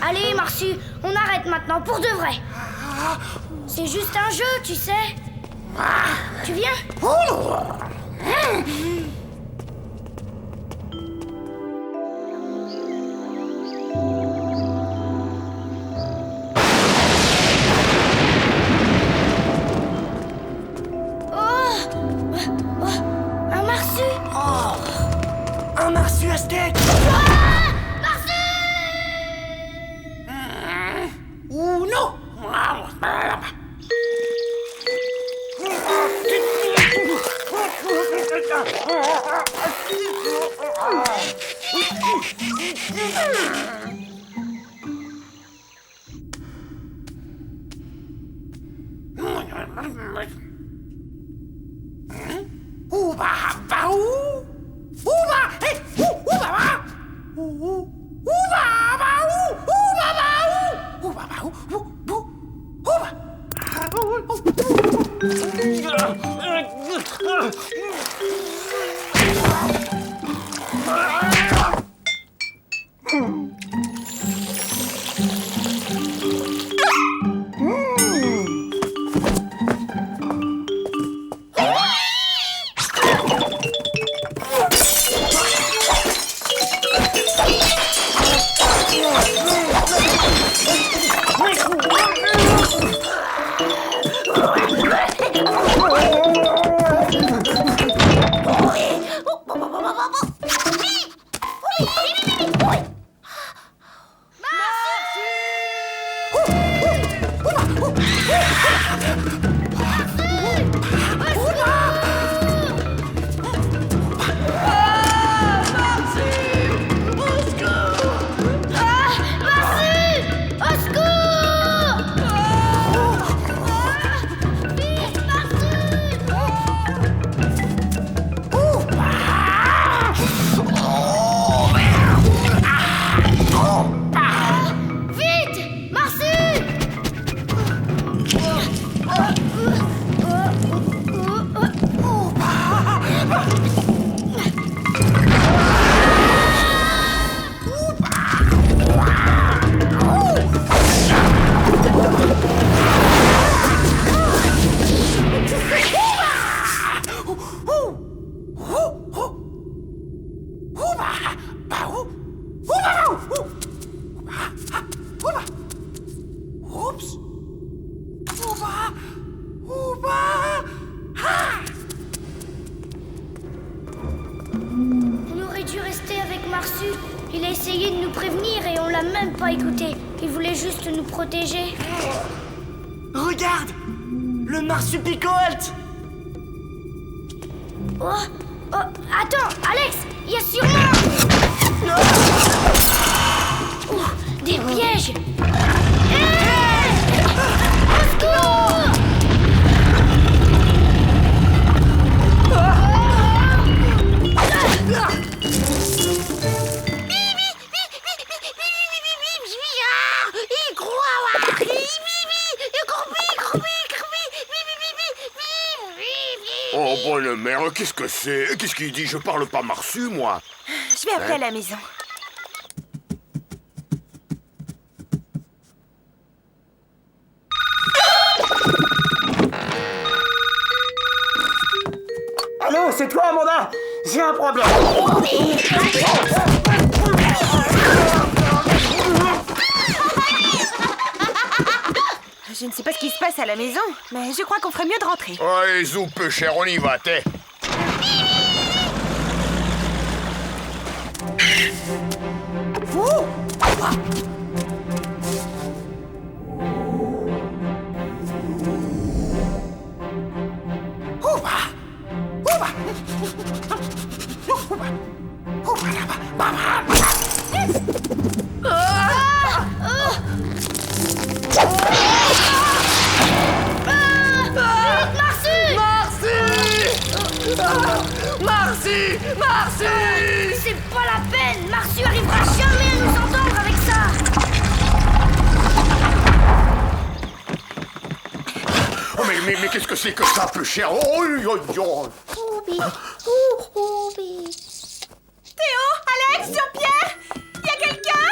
Allez, Marsu, on arrête maintenant, pour de vrai. C'est juste un jeu, tu sais. Tu viens? Un Marsu! Un Marsu aztèque! Ou non! Ouba, baou! Ouba! Hey! Ouba, baou! Ouba, baou! Ouba, baou! Ouba, baou! On aurait dû rester avec Marsu. Il a essayé de nous prévenir et on l'a même pas écouté. Il voulait juste nous protéger. Regarde! Le marsupicolt! Oh, attends, Alex, il y a sûrement... des pièges. Au secours! Oh, bonne mère, qu'est-ce que c'est? Qu'est-ce qu'il dit? Je parle pas Marsu, moi. Je vais appeler à la maison. Allô, c'est toi, Amanda? J'ai un problème. Je ne sais pas ce qui se passe à la maison, mais je crois qu'on ferait mieux de rentrer. Ouais, zou peu cher, on y va, t'es. Marsu! qu'est-ce que c'est que ça, peu cher? Oh, Oubi, oubi. Théo, Alex, Jean-Pierre, y a quelqu'un?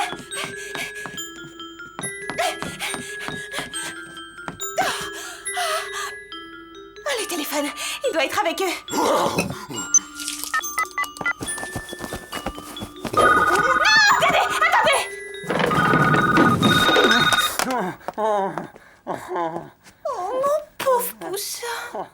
Oh, le téléphone, il doit être avec eux. Non, attendez. Oh, Oh, mon pauvre poussin.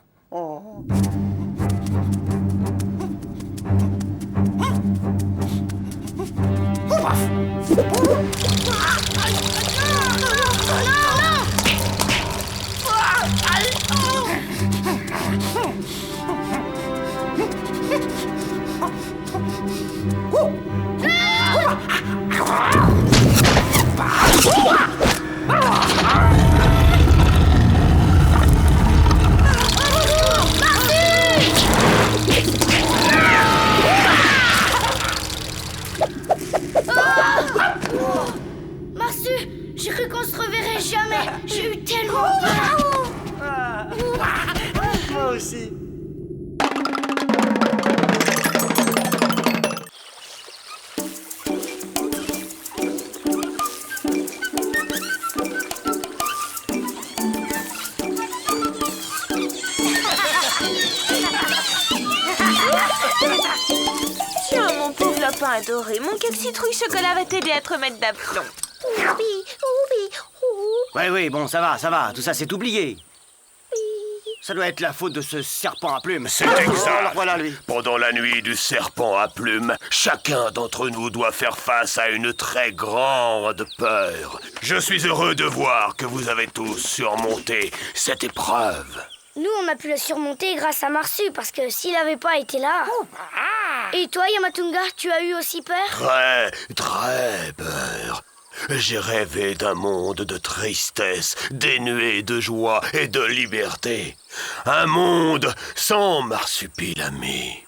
Marsu, j'ai cru qu'on se reverrait jamais. J'ai eu tellement peur. moi aussi. Tiens, mon pauvre lapin adoré, mon cake citrouille chocolat va t'aider à te remettre d'aplomb. Oui, bon, ça va, tout ça c'est oublié. Ça doit être la faute de ce serpent à plumes. C'est exact. Voilà lui. Pendant la nuit du serpent à plumes, chacun d'entre nous doit faire face à une très grande peur. Je suis heureux de voir que vous avez tous surmonté cette épreuve. Nous, on a pu la surmonter grâce à Marsu, parce que s'il n'avait pas été là... Et toi, Yamatunga, tu as eu aussi peur? Très peur. J'ai rêvé d'un monde de tristesse, dénué de joie et de liberté. Un monde sans marsupilami.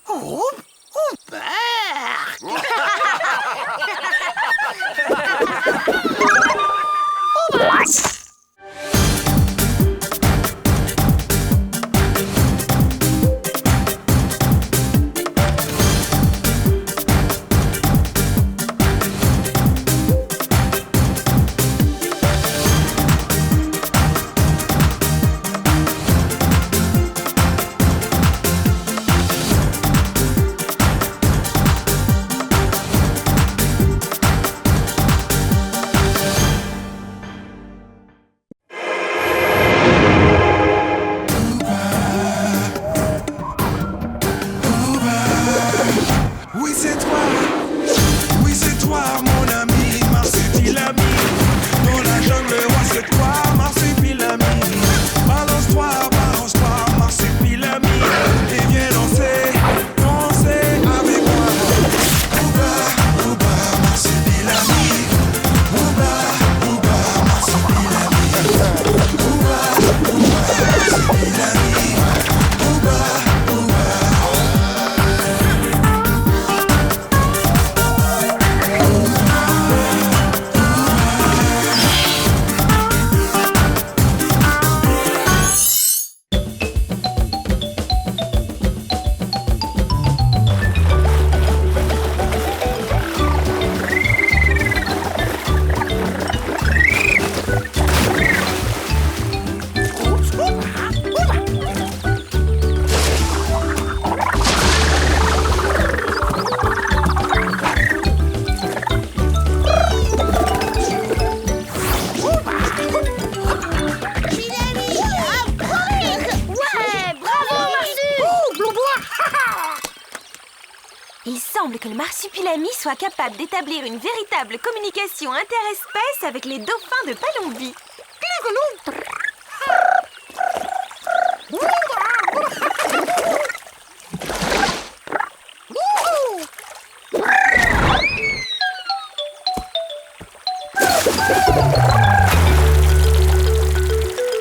Il semble que le marsupilami soit capable d'établir une véritable communication interespèce avec les dauphins de Palombie.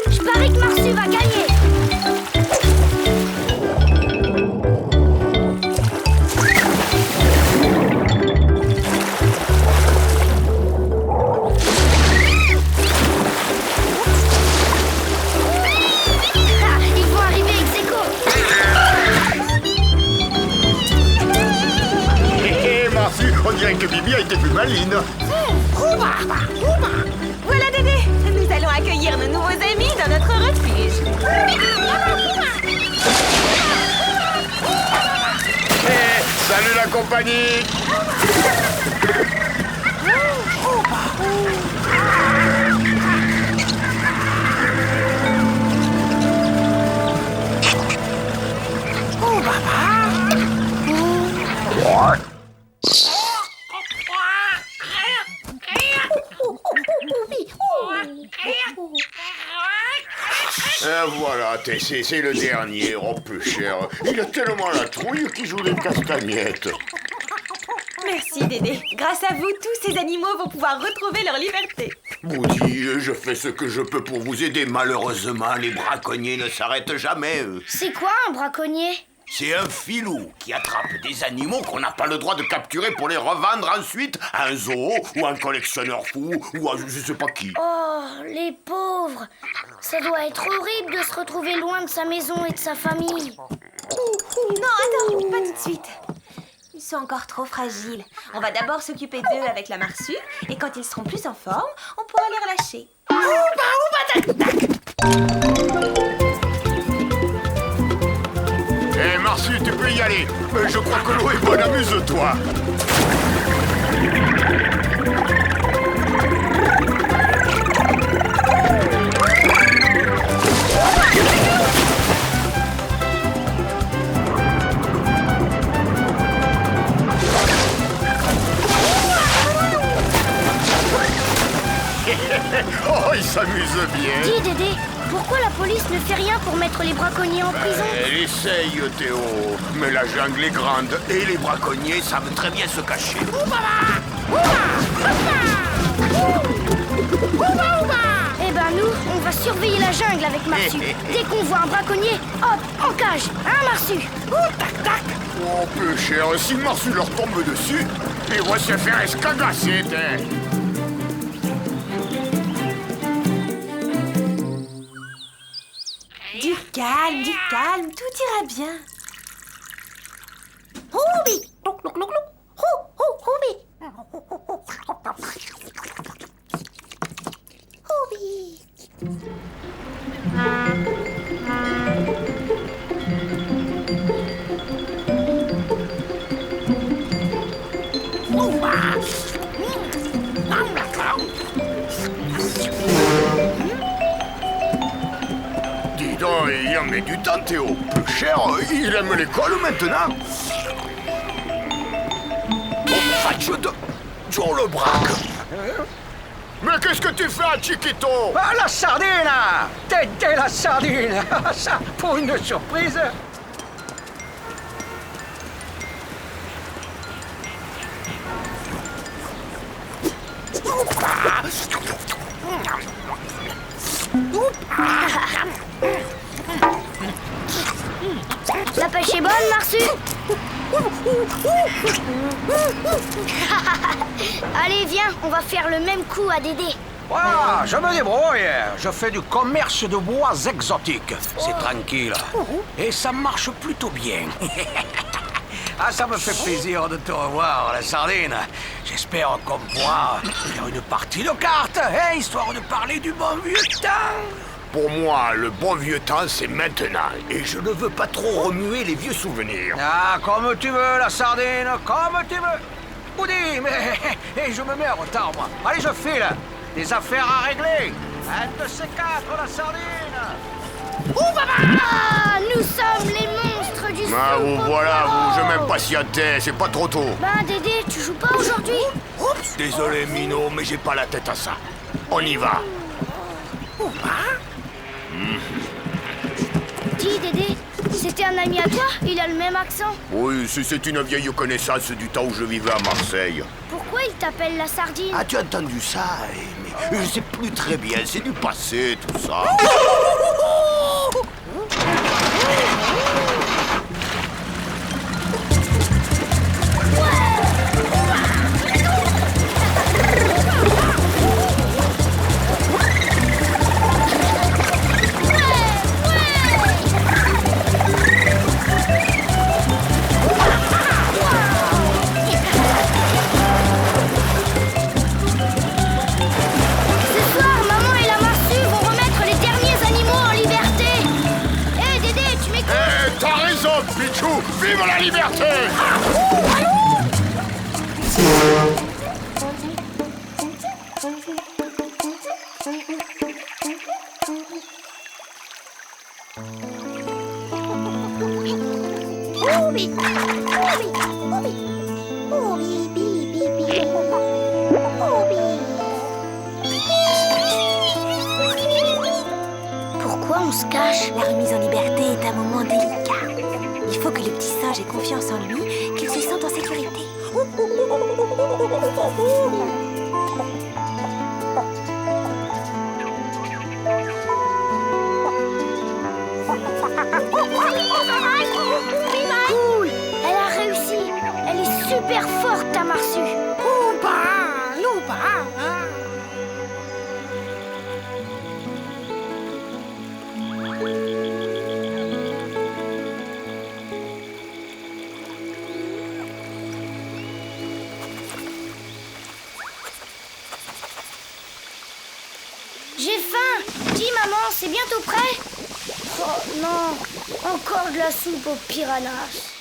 Je parie que Marsu va gagner. dirait que Bibi a été plus maline. Voilà, Dédé. Nous allons accueillir nos nouveaux amis dans notre refuge. Salut la compagnie. Voilà, Tessie, c'est le dernier, oh peu cher. Il a tellement la trouille qu'il joue des castagnettes. Merci, Dédé. Grâce à vous, tous ces animaux vont pouvoir retrouver leur liberté. Boudy, je fais ce que je peux pour vous aider. Malheureusement, les braconniers ne s'arrêtent jamais, eux. C'est quoi un braconnier? C'est un filou qui attrape des animaux qu'on n'a pas le droit de capturer pour les revendre ensuite à un zoo ou à un collectionneur fou ou à je sais pas qui. Oh, les pauvres. Ça doit être horrible de se retrouver loin de sa maison et de sa famille. Non, attends, pas tout de suite. Ils sont encore trop fragiles. On va d'abord s'occuper d'eux avec la marsue, et quand ils seront plus en forme, on pourra les relâcher. Eh, Marsue, tu peux y aller. Je crois que l'eau est bonne, amuse-toi. Oh, il s'amuse bien. Dis, Dédé, pourquoi la police ne fait rien pour mettre les braconniers en prison? Elle essaye, Théo. Mais la jungle est grande et les braconniers savent très bien se cacher. Eh ben nous, on va surveiller la jungle avec Marsue. Dès qu'on voit un braconnier, hop, en cage, hein Marsue? Tac, tac. Oh, peu cher, si Marsue leur tombe dessus, ils vont se faire escagasser, hein. Du calme, tout ira bien. Ruby. Look, look, look, look. Ruby. Ruby. Dis donc, il en met du temps, Théo. Peu cher, il aime l'école maintenant. Oh, fatio de Joe le braque. Mais qu'est-ce que tu fais à Chiquito? Ah, la sardine! Dédé la sardine! Ça, pour une surprise! La pêche est bonne, Marsue? Allez, viens, on va faire le même coup à Dédé. Ah, je me débrouille. Je fais du commerce de bois exotiques. C'est tranquille. Et ça marche plutôt bien. Ah, ça me fait plaisir de te revoir, la sardine. J'espère qu'on pourra faire une partie de cartes, hein, histoire de parler du bon vieux temps. Pour moi, le bon vieux temps, c'est maintenant. Et je ne veux pas trop remuer les vieux souvenirs. Ah, comme tu veux, la sardine, comme tu veux. Woody, mais je me mets en retard, moi. Allez, je file. Des affaires à régler. Un de ces quatre, la sardine. Ah, nous sommes les monstres du Ah, vous Slow voilà, Poporo. vous, je m'impatientais, c'est pas trop tôt. Ben, Dédé, tu joues pas aujourd'hui? Désolé, Minot, mais j'ai pas la tête à ça. On y va. Dis, Dédé, c'était un ami à toi? Il a le même accent. Oui, c'est une vieille connaissance du temps où je vivais à Marseille. Pourquoi il t'appelle la sardine? Ah, tu as entendu ça? Mais je sais plus très bien, c'est du passé, tout ça. on se cache? La remise en liberté est un moment délicat. Il faut que le petit singe ait confiance en lui, qu'il se sente en sécurité. Cool! Elle a réussi! Elle est super forte, ta Marsu! J'ai faim! Dis maman, c'est bientôt prêt? Oh non! Encore de la soupe aux piranhas!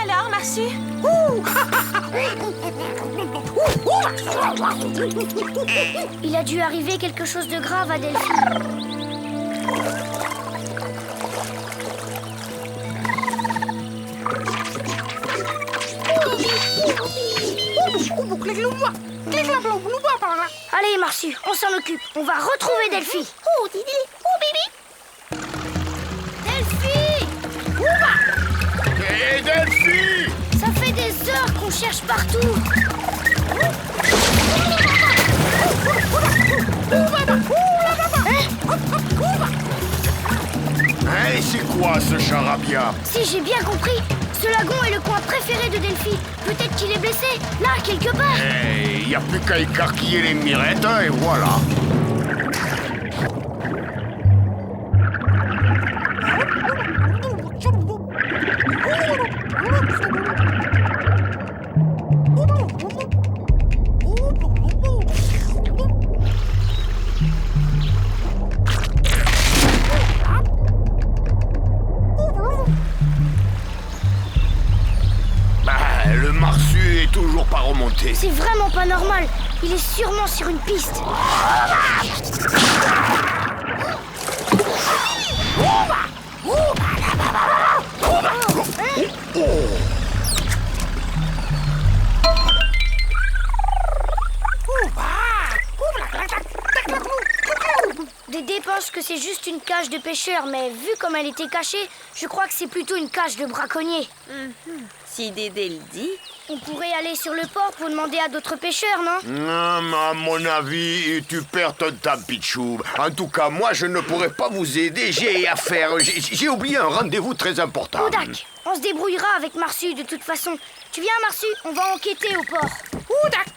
Alors, Marsu? Il a dû arriver quelque chose de grave à Delphi. Allez, Marsu, on s'en occupe. On va retrouver Delphi. Delphi! Hé, Delphi! Ça fait des heures qu'on cherche partout. Hein, c'est quoi ce charabia? Si j'ai bien compris, ce lagon est le coin préféré de Delphi. Peut-être qu'il est blessé, là, quelque part. Il n'y a plus qu'à écarquiller les mirettes et voilà. Le Marsu est toujours pas remonté. C'est vraiment pas normal. Il est sûrement sur une piste. Dédé pense que c'est juste une cage de pêcheur, mais vu comme elle était cachée, je crois que c'est plutôt une cage de braconnier. Si Dédé le dit. On pourrait aller sur le port pour demander à d'autres pêcheurs, non? Non, mais à mon avis, tu perds ton temps, Pichou. En tout cas, moi, je ne pourrais pas vous aider. J'ai affaire. J'ai oublié un rendez-vous très important. Oudak, on se débrouillera avec Marsu de toute façon. Tu viens, Marsu? On va enquêter au port. Oudak!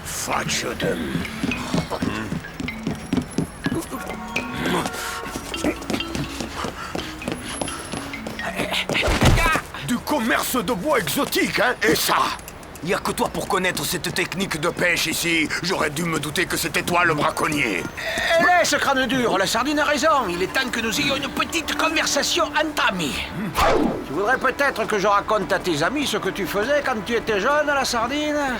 Faccio de... Du commerce de bois exotique, hein? Et ça, Y a que toi pour connaître cette technique de pêche ici. J'aurais dû me douter que c'était toi le braconnier. Laisse, crâne dur, la sardine a raison. Il est temps que nous ayons une petite conversation entre amis. Tu voudrais peut-être que je raconte à tes amis ce que tu faisais quand tu étais jeune, la sardine?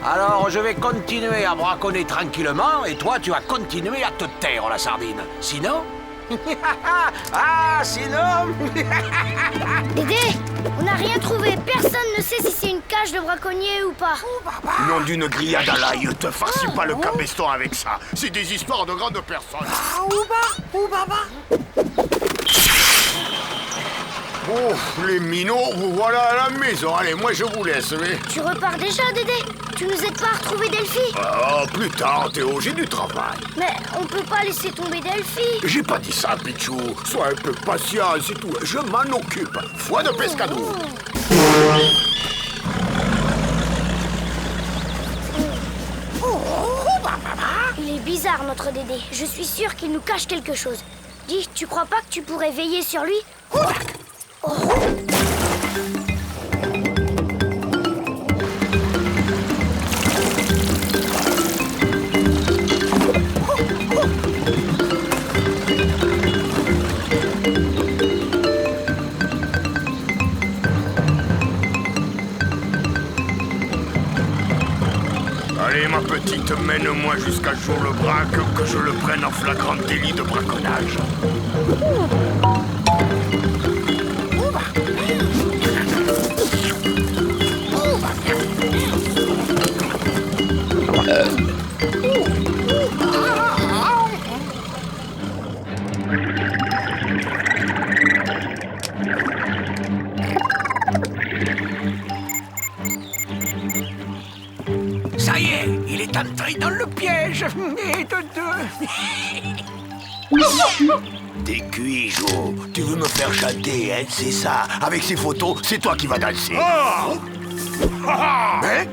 Alors, je vais continuer à braconner tranquillement, et toi, tu vas continuer à te taire, la sardine. Sinon... ah, sinon... Dédé, on n'a rien trouvé. Personne ne sait si c'est une cage de braconnier ou pas. Nom d'une grillade à l'ail, te farcis pas le cabeston avec ça. C'est des histoires de grandes personnes. Oh, les minots, vous voilà à la maison. Allez, moi je vous laisse, mais... Tu repars déjà, Dédé? Tu nous aides pas à retrouver Delphi? Oh, plus tard, Théo, j'ai du travail. Mais on peut pas laisser tomber Delphi. J'ai pas dit ça, Pichou. Sois un peu patient, c'est tout. Je m'en occupe. Foi de pescado. Il est bizarre, notre Dédé. Je suis sûre qu'il nous cache quelque chose. Dis, tu crois pas que tu pourrais veiller sur lui? Allez, ma petite, mène-moi jusqu'à Jour le Braque, que je le prenne en flagrant délit de braconnage. Ça y est, il est entré dans le piège. Et de deux. T'es cuit, Jo. Tu veux me faire chanter, hein, c'est ça. Avec ces photos, c'est toi qui vas danser. Oh hein?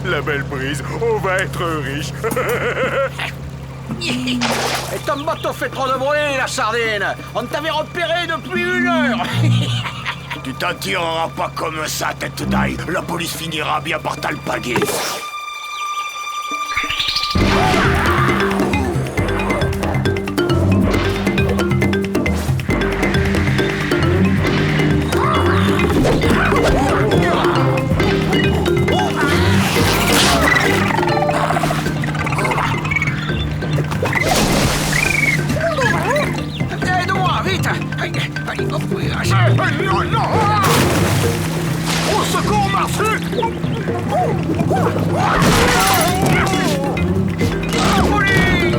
La belle brise, on va être riche. Et ton bateau fait trop de bruit, la sardine. On t'avait repéré depuis 1 heure. Tu t'en tireras pas comme ça, tête d'ail. La police finira bien par t'alpaguer. Aide-moi, vite. Allez, hop, Non, non! Au secours, Marcel! La police!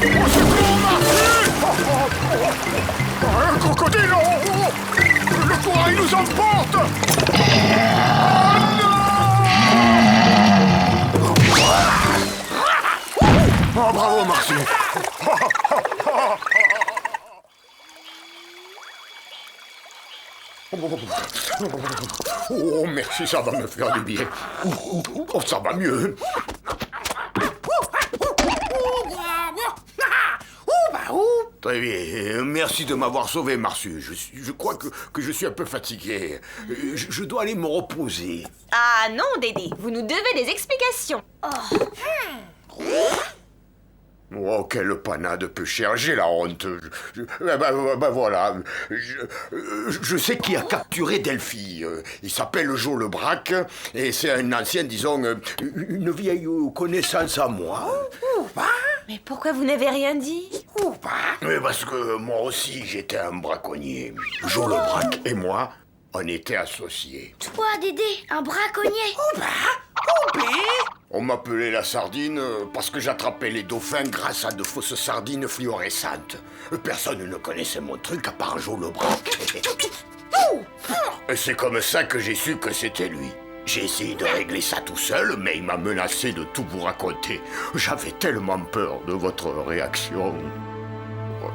Au secours, Marcel! Un crocodile! Le corail nous emporte! Oh, bravo, Marcel! Oh, merci, ça va me faire du bien. Oh, ça va mieux. Très bien. Merci de m'avoir sauvé, Marsu. Je crois que je suis un peu fatigué. Je dois aller me reposer. Ah non, Dédé, vous nous devez des explications. Oh, quelle panade peu chère, j'ai la honte. Voilà. Je sais qui a capturé Delphi. Il s'appelle Jo le Braque, et c'est un ancien, disons, une vieille connaissance à moi. Mais pourquoi vous n'avez rien dit? Mais parce que moi aussi, j'étais un braconnier. Jo le Braque et moi, on était associés. Toi, Dédé, un braconnier? On m'appelait la sardine parce que j'attrapais les dauphins grâce à de fausses sardines fluorescentes. Personne ne connaissait mon truc à part Jo le Braque. Et c'est comme ça que j'ai su que c'était lui. J'ai essayé de régler ça tout seul, mais il m'a menacé de tout vous raconter. J'avais tellement peur de votre réaction.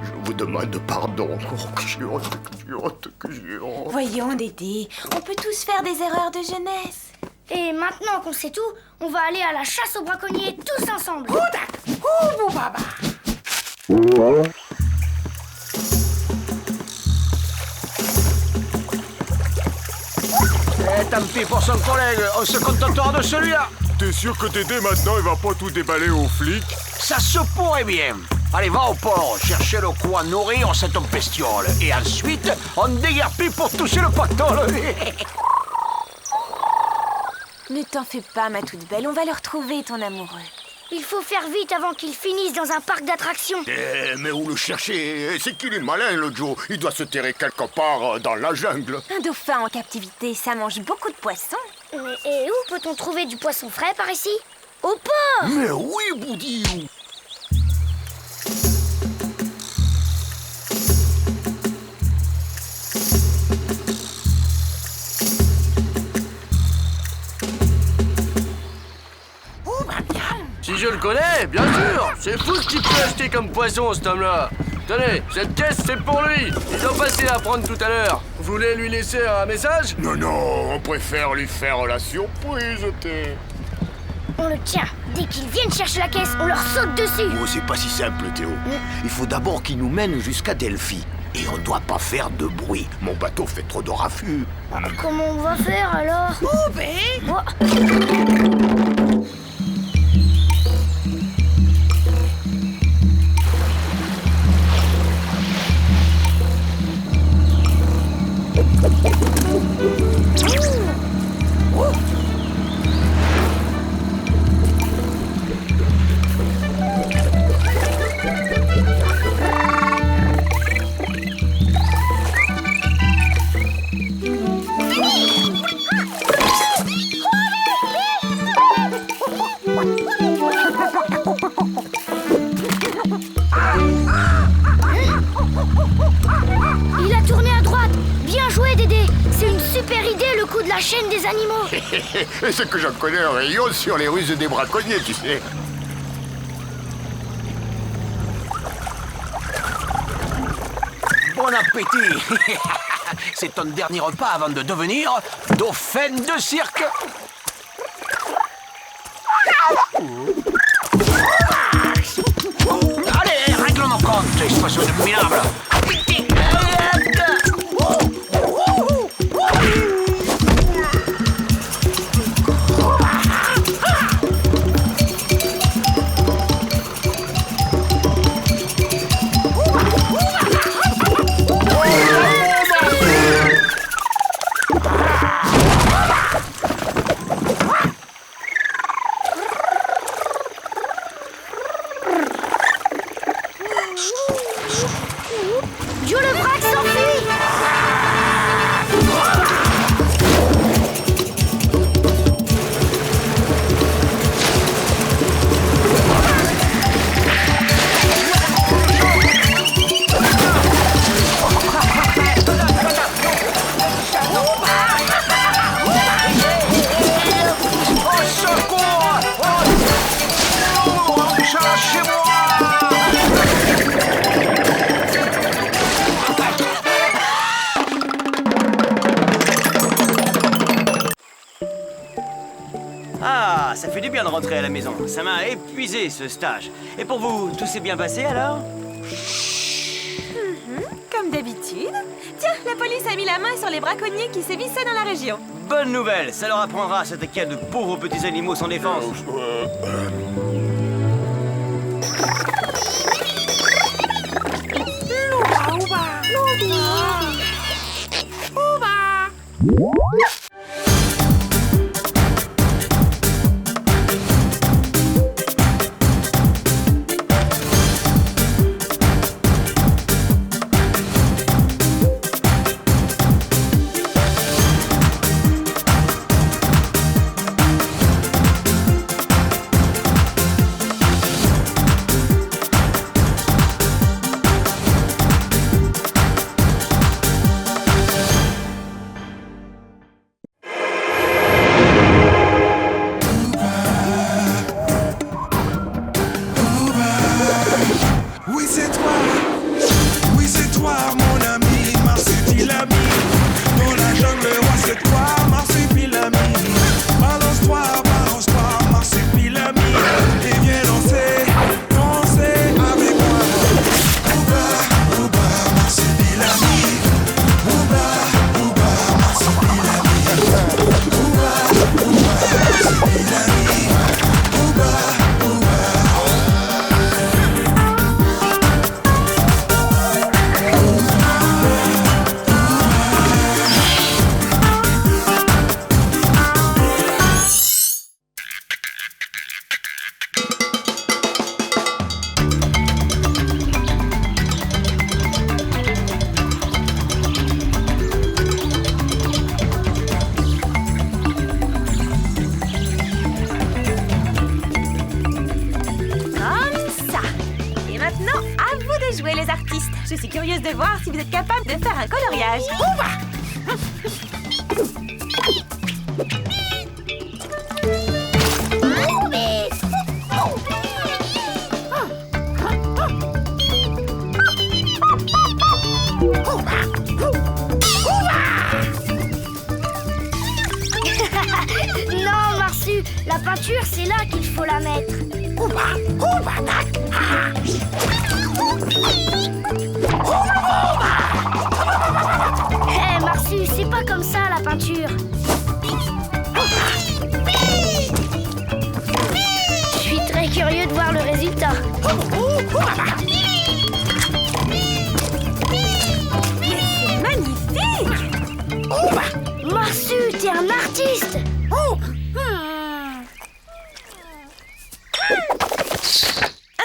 Je vous demande pardon. Oh, que j'ai honte, que j'ai honte, que j'ai honte. Voyons, Dédé, on peut tous faire des erreurs de jeunesse. Et maintenant qu'on sait tout, on va aller à la chasse aux braconniers tous ensemble. Tant pis pour son collègue, on se contentera de celui-là. T'es sûr que Dédé maintenant il va pas tout déballer aux flics? Ça se pourrait bien. Allez, va au port, chercher le quoi nourrir cette bestiole. Et ensuite, on déguerpit pour toucher le pactole. Ne t'en fais pas, ma toute belle, on va le retrouver, ton amoureux. Il faut faire vite avant qu'il finisse dans un parc d'attractions. Mais où le chercher? C'est qu'il est malin, le Joe. Il doit se terrer quelque part dans la jungle. Un dauphin en captivité, ça mange beaucoup de poissons. Et où peut-on trouver du poisson frais par ici? Au port! Mais oui, Boudi. Si je le connais, bien sûr. C'est fou ce qu'il peut acheter comme poisson, cet homme-là. Tenez, cette caisse, c'est pour lui. Il doit passer à prendre tout à l'heure. Vous voulez lui laisser un message? Non, on préfère lui faire la surprise, t'es. On le tient. Dès qu'ils viennent chercher la caisse, on leur saute dessus. Oh, c'est pas si simple, Théo. Il faut d'abord qu'il nous mène jusqu'à Delphi. Et on doit pas faire de bruit. Mon bateau fait trop de raffus. Comment on va faire alors? Il a tourné à droite. Bien joué, Dédé. C'est une super idée, le coup de la chaîne des animaux. C'est que j'en connais un rayon sur les ruses des braconniers, tu sais. Bon appétit. C'est ton dernier repas avant de devenir dauphin de cirque. Allez, règle mon compte, espèce de minable. Joe le Braque s'enfuit. Ah, ça fait du bien de rentrer à la maison. Ça m'a épuisé, ce stage. Et pour vous, tout s'est bien passé, alors? Comme d'habitude. Tiens, la police a mis la main sur les braconniers qui sévissaient dans la région. Bonne nouvelle, ça leur apprendra à s'attaquer à de pauvres petits animaux sans défense. Dans la jungle, roi, c'est toi, marsupilami. jouer les artistes. Je suis curieuse de voir si vous êtes capable de faire un coloriage. Non, Marsu, la peinture, c'est là qu'il faut la mettre. Hé, Marsu, c'est pas comme ça, la peinture. Je suis très curieux de voir le résultat. C'est magnifique! Marsu, t'es un artiste.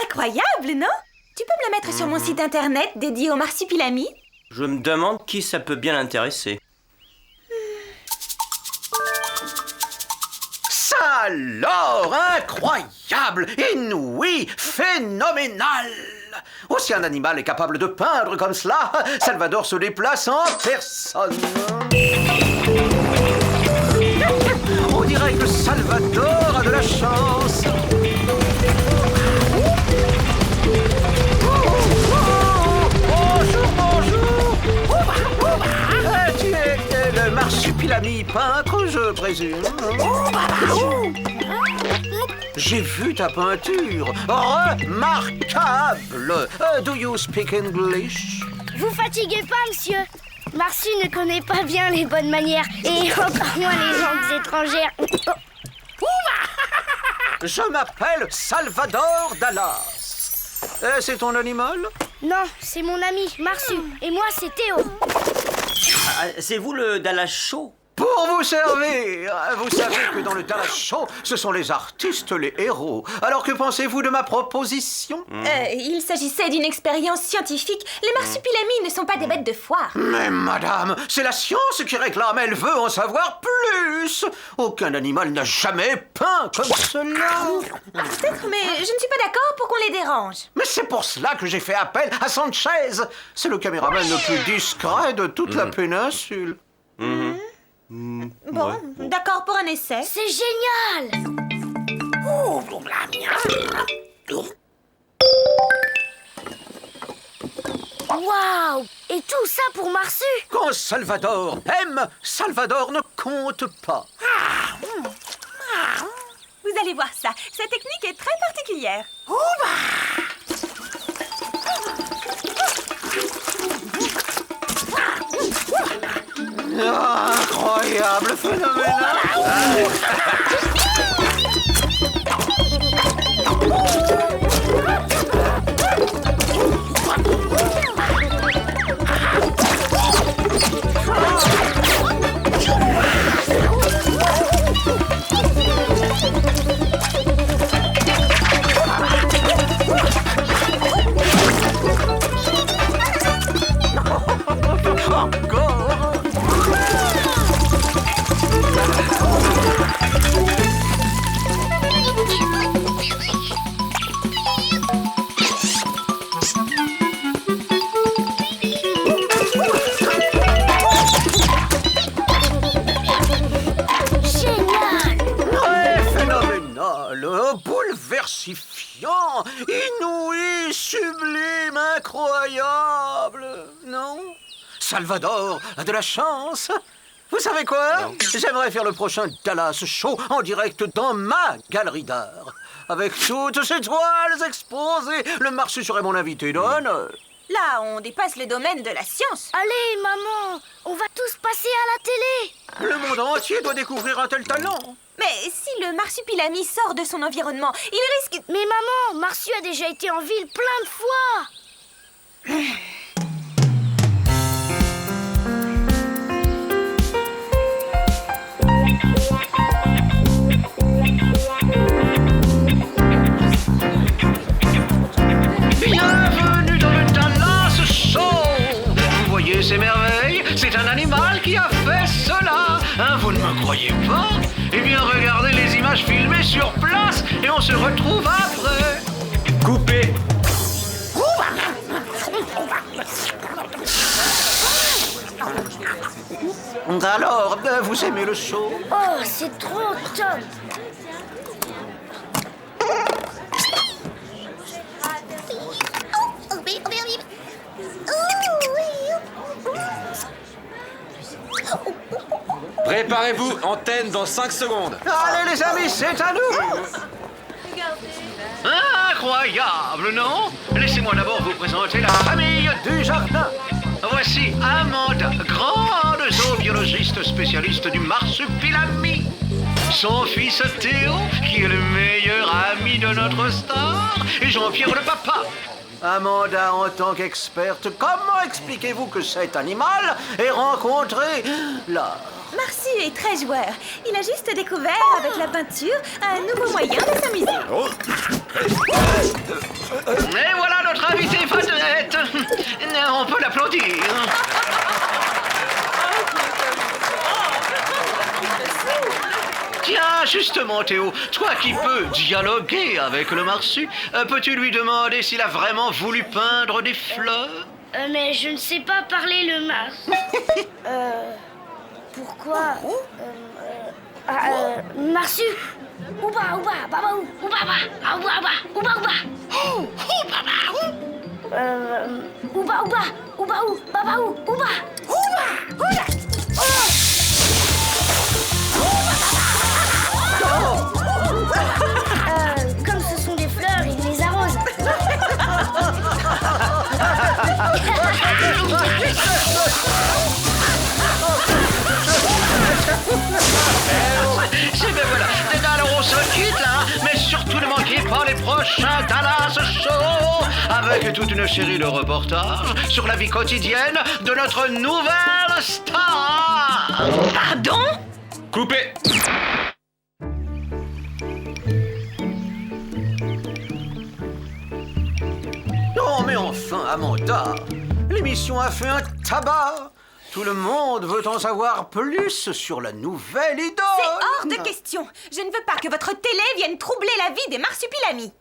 Incroyable, non? Tu peux me le mettre sur mon site internet dédié au marsupilami? Je me demande qui ça peut bien intéresser. Ça alors, incroyable, inouï, phénoménal! Oh, si un animal est capable de peindre comme cela, Salvador se déplace en personne. On dirait que Salvador a de la chance. Tu es le marsupilami peintre, je présume. J'ai vu ta peinture. Remarquable. Do you speak English? Vous fatiguez pas, monsieur. Marsu ne connaît pas bien les bonnes manières et encore moins les langues étrangères. Je m'appelle Salvador Dallas. C'est ton animal? Non, c'est mon ami, Marsu. Et moi, c'est Théo. C'est vous le Dallas Show? Pour vous servir. Vous savez que dans le Dallas Show, ce sont les artistes les héros. Alors que pensez-vous de ma proposition? Il s'agissait d'une expérience scientifique. Les marsupilamis ne sont pas des bêtes de foire. Mais madame, c'est la science qui réclame, elle veut en savoir plus. Aucun animal n'a jamais peint comme cela. Peut-être, mais je ne suis pas d'accord pour qu'on les dérange. Mais c'est pour cela que j'ai fait appel à Sanchez. C'est le caméraman le plus discret de toute la péninsule. Bon, d'accord pour un essai. C'est génial! Waouh! Et tout ça pour Marsu? Quand Salvador aime, Salvador ne compte pas. Vous allez voir ça. Sa technique est très particulière. Incroyable, phénoménal. Bouleversifiant, inouï, sublime, incroyable, non? Salvador a de la chance. Vous savez quoi? J'aimerais faire le prochain Dallas Show en direct dans ma galerie d'art. Avec toutes ces toiles exposées, le Marsu serait mon invité d'honneur. Là, on dépasse le domaine de la science. Allez, maman, on va tous passer à la télé. Le monde entier doit découvrir un tel talent. Mais si le marsupilami sort de son environnement, il risque... Mais maman, Marsu a déjà été en ville plein de fois. Bienvenue dans le Dallas Show. Vous voyez ces merveilles? C'est un animal qui a fait cela. Hein, vous ne me croyez pas? Eh bien, regardez les images filmées sur place et on se retrouve après. Coupé. Alors, vous aimez le show? Oh, c'est trop top. Préparez-vous, antenne dans 5 secondes. Allez les amis, c'est à nous. Incroyable, non? Laissez-moi d'abord vous présenter la famille du jardin. Voici Amanda, grande zoobiologiste spécialiste du marsupilami. Son fils Théo, qui est le meilleur ami de notre star, et Jean-Pierre le papa. Amanda, en tant qu'experte, comment expliquez-vous que cet animal ait rencontré l'art? Marsu est très joueur. Il a juste découvert, avec la peinture, un nouveau moyen de s'amuser. Et voilà notre invité vedette. On peut l'applaudir. Tiens, justement, Théo, toi qui peux dialoguer avec le marsu, peux-tu lui demander s'il a vraiment voulu peindre des fleurs? Mais je ne sais pas parler le mars. Pourquoi Marsu. Ouba, ouba, babaou, ouba, ouba, ouba, ouba, ouba. Ouba, ouba, ouba, babaou, ouba. Ouba, ouba. Comme ce sont des fleurs, il les arrose. C'est bien voilà. Alors on se quitte là, mais surtout ne manquez pas les prochains Dallas Show avec toute une série de reportages sur la vie quotidienne de notre nouvelle star. Pardon? Coupé. Non mais enfin, Amanda, l'émission a fait un tabac. Tout le monde veut en savoir plus sur la nouvelle idole. C'est hors de question. Je ne veux pas que votre télé vienne troubler la vie des marsupilamis.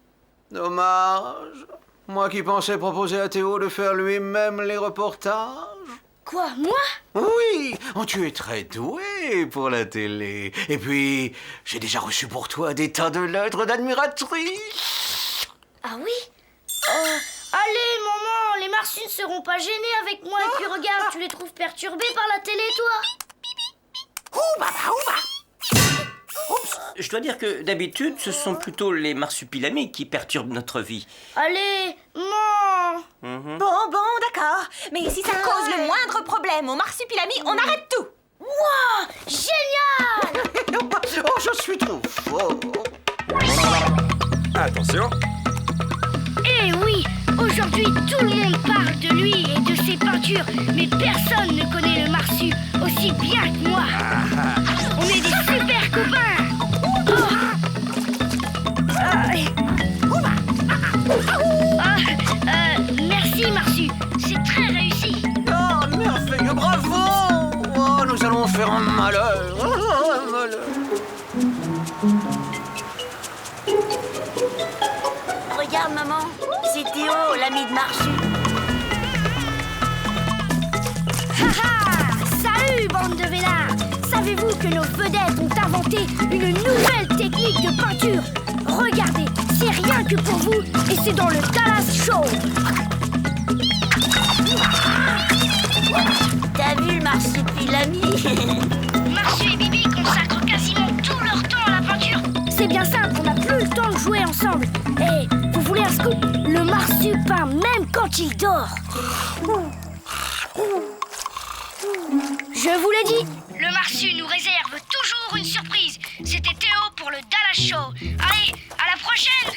Dommage. Moi qui pensais proposer à Théo de faire lui-même les reportages. Quoi, moi? Oui, tu es très doué pour la télé. Et puis, j'ai déjà reçu pour toi des tas de lettres d'admiratrices. Ah oui? Allez, maman, les marsus ne seront pas gênés avec moi. Et puis regarde, tu les trouves perturbés par la télé, toi? Oups, je dois dire que d'habitude, ce sont plutôt les marsupilamis qui perturbent notre vie. Allez, maman. Bon, d'accord. Mais si ça cause le moindre problème aux marsupilamis, on arrête tout. Wow, génial. Oh, je suis trop fort. Attention. Eh oui, aujourd'hui tout le monde parle de lui et de ses peintures, mais personne ne connaît le marsu aussi bien que moi. On est des super copains. Merci marsu, c'est très réussi. Oh, merveilleux, bravo. Oh, nous allons faire un malheur. Un malheur. Regarde, maman, c'est Théo, l'ami de Marsu. Salut, bande de vélards. Savez-vous que nos vedettes ont inventé une nouvelle technique de peinture? Regardez, c'est rien que pour vous et c'est dans le Dallas Show. T'as vu le marsupilami? Marsu et Bibi consacrent quasiment tout leur temps à la peinture. C'est bien simple, on n'a plus le temps de jouer ensemble. Hé, vous voulez un scoop? Le marsu peint même quand il dort. Je vous l'ai dit, le marsu nous réserve toujours une surprise. C'était Théo pour le Dallas Show. Allez, à la prochaine.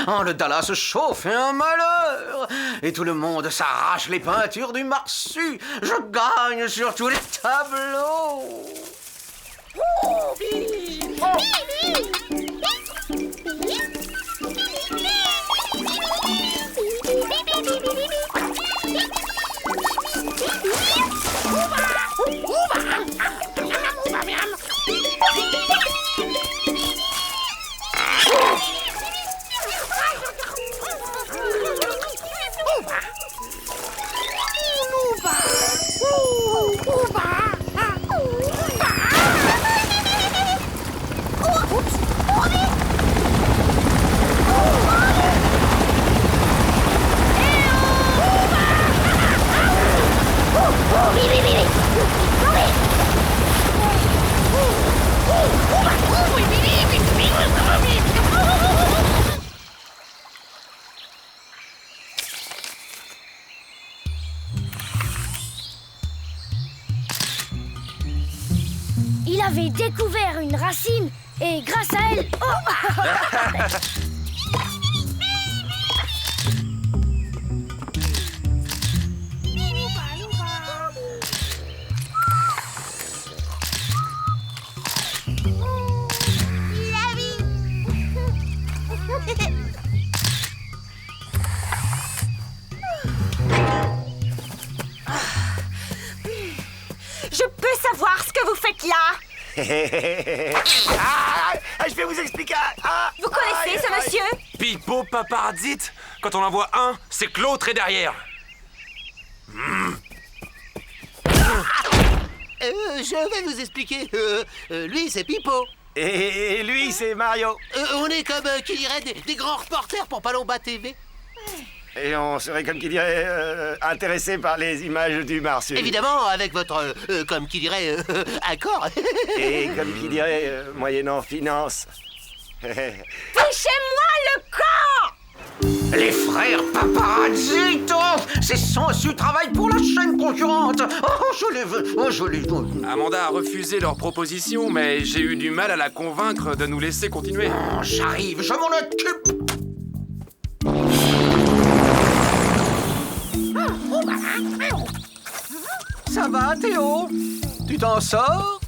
Oh, le Dallas Show fait un malheur. Et tout le monde s'arrache les peintures du marsu. Je gagne sur tous les tableaux. J'avais découvert une racine et grâce à elle... Oh Je peux savoir ce que vous faites là? Je vais vous expliquer. Vous connaissez ce monsieur? Pipo Paparazzite. Quand on en voit un, c'est que l'autre est derrière. Je vais vous expliquer. Lui, c'est Pipo. Et lui, c'est Mario. On est comme, qui dirait, des grands reporters pour Palomba TV. Et on serait, comme qui dirait, intéressé par les images du Mars. Évidemment, avec votre, comme qui dirait, accord. Et comme qui dirait, moyennant finance. Fichez-moi le camp! Les frères Paparazzito, c'est sensu travail pour la chaîne concurrente. Oh, je les veux. Oh, je les veux. Amanda a refusé leur proposition, mais j'ai eu du mal à la convaincre de nous laisser continuer. Oh, j'arrive, je m'en occupe. Ça va, Théo? Tu t'en sors?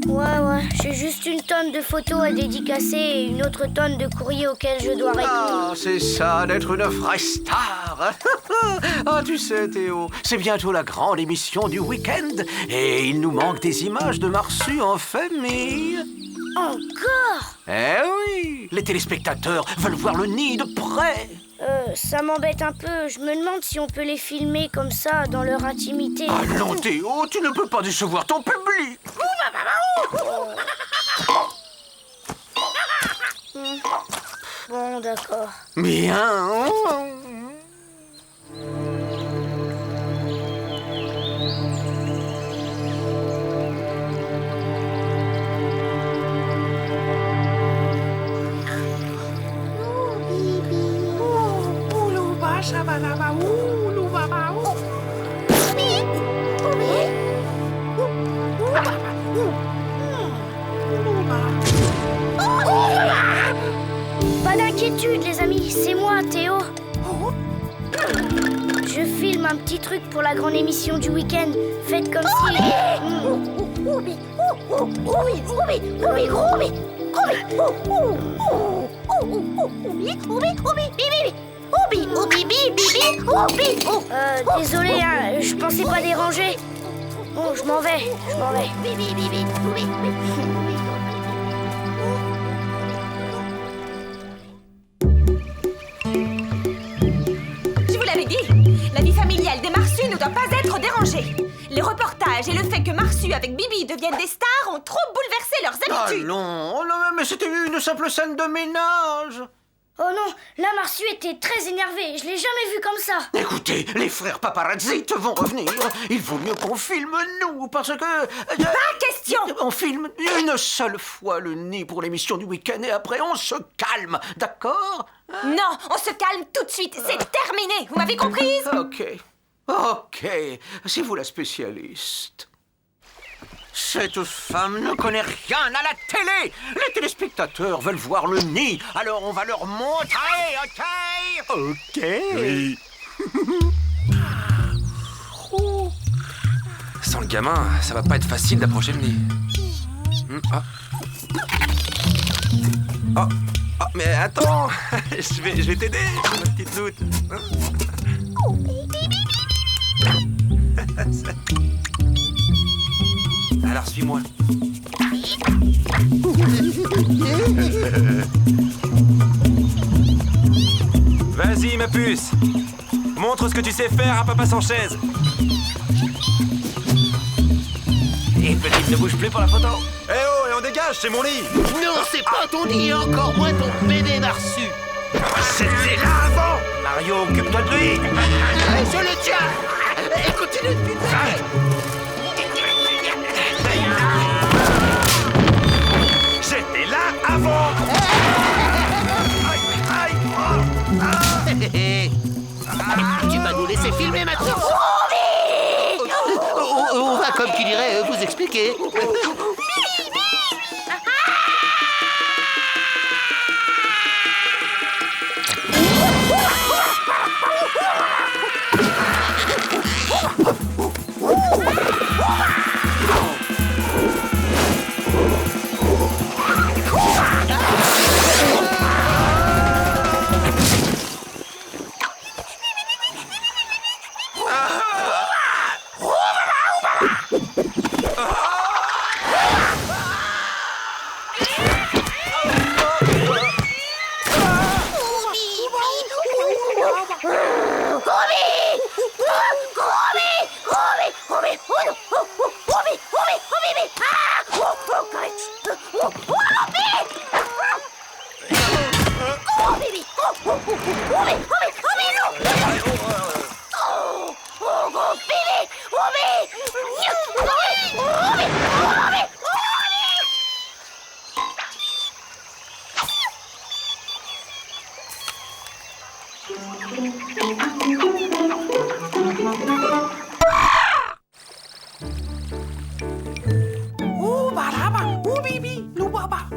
Ouais, j'ai juste une tonne de photos à dédicacer et une autre tonne de courriers auxquels je dois répondre. Ah, c'est ça, d'être une vraie star. Ah, tu sais, Théo, c'est bientôt la grande émission du week-end et il nous manque des images de Marsu en famille. Encore? Eh oui, les téléspectateurs veulent voir le nid de près. Ça m'embête un peu. Je me demande si on peut les filmer comme ça, dans leur intimité. Ah non, Théo, tu ne peux pas décevoir ton public. Bon, d'accord. Bien. Pas d'inquiétude, les amis, c'est moi, Théo. Je filme un petit truc pour la grande émission du week-end. Faites comme si... Désolé, hein, je pensais pas déranger. Bon, je m'en vais. Je vous l'avais dit, la vie familiale des Marsu ne doit pas être dérangée. Les reportages et le fait que Marsu avec Bibi deviennent des stars ont trop bouleversé leurs habitudes. Allons, oh non, mais c'était une simple scène de ménage. Oh non, là Marsu était très énervé. Je l'ai jamais vu comme ça. Écoutez, les frères Paparazzite vont revenir. Il vaut mieux qu'on filme nous, parce que... Pas question. On filme une seule fois le nid pour l'émission du week-end et après on se calme, d'accord? Non, on se calme tout de suite. C'est terminé. Vous m'avez comprise? Ok, c'est vous la spécialiste. Cette femme ne connaît rien à la télé. Les téléspectateurs veulent voir le nid, alors on va leur montrer, ok? Oui. Sans le gamin, ça va pas être facile d'approcher le nid. Oh, mais attends, je vais t'aider, ma petite Loute. Alors suis-moi. Vas-y, ma puce. Montre ce que tu sais faire à Papa sans chaise. Et petite, ne bouge plus pour la photo. Eh oh, et on dégage, c'est mon lit. Non, c'est pas ton lit, encore moins ton bébé Marsu. C'était là avant. Mario, occupe-toi de lui. Je le tiens. Écoutez-le depuis près. J'étais là avant. Tu vas nous laisser filmer maintenant. On va, comme qui dirait, vous expliquer.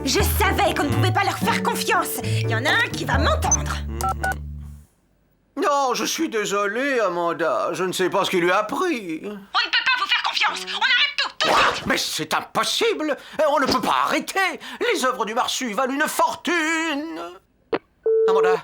Je savais qu'on ne pouvait pas leur faire confiance. Il y en a un qui va m'entendre. Non, je suis désolé, Amanda. Je ne sais pas ce qui lui a pris. On ne peut pas vous faire confiance. On arrête tout de suite. Mais c'est impossible. On ne peut pas arrêter. Les œuvres du Marsu valent une fortune. Amanda.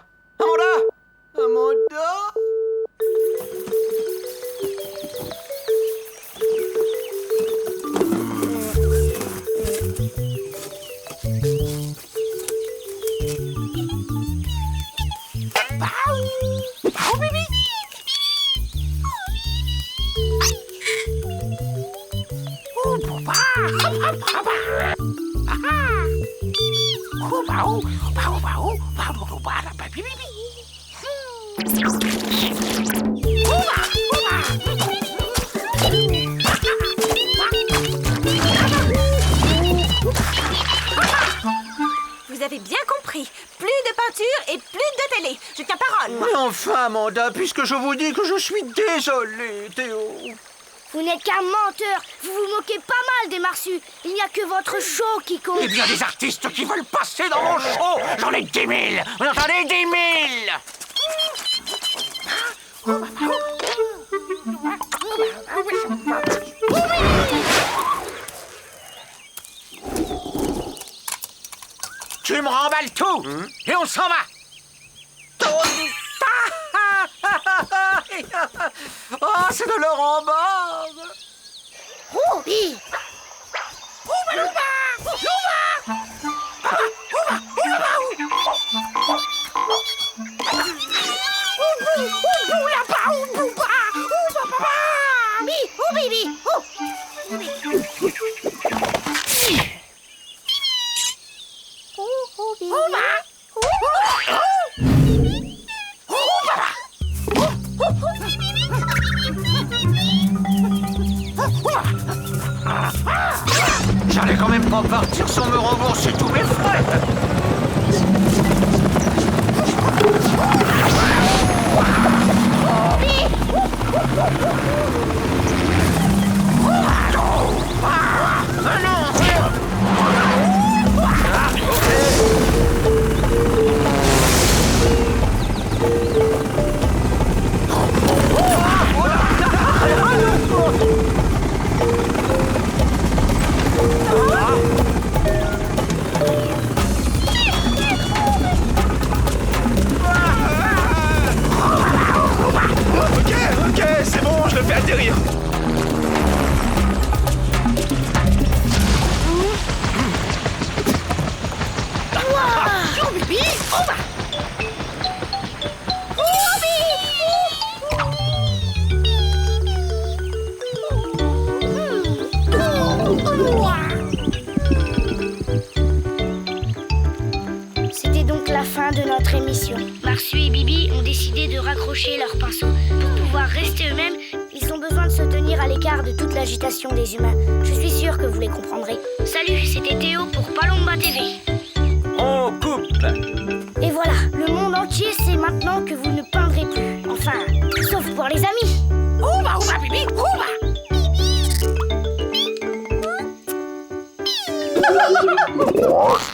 Vous avez bien compris. Plus de peinture et plus de télé. Je tiens parole. Mais enfin, Amanda, puisque je vous dis que je suis désolé, Théo. Vous n'êtes qu'un menteur. Vous vous moquez pas mal des Marsus. Il n'y a que votre show qui compte. Il y a des artistes qui veulent passer dans mon show. J'en ai 10 000. Vous entendez, 10 000. Tu me remballes tout. Et on s'en va. Oh, c'est de l'or en barbe. Roubi. J'allais quand même pas partir sans me rembourser tous mes frais. Ok, c'est bon, je le fais atterrir. C'était donc la fin de notre émission. Marsu et Bibi ont décidé de raccrocher leurs pinceaux. Pour pouvoir rester eux-mêmes, ils ont besoin de se tenir à l'écart de toute l'agitation des humains. Je suis sûre que vous les comprendrez. Salut, c'était Théo pour Palomba TV. On coupe. Et voilà, le monde entier sait maintenant que vous ne peindrez plus. Enfin, sauf pour les amis. Ouba, ouba, bibi, ouba. Bibi.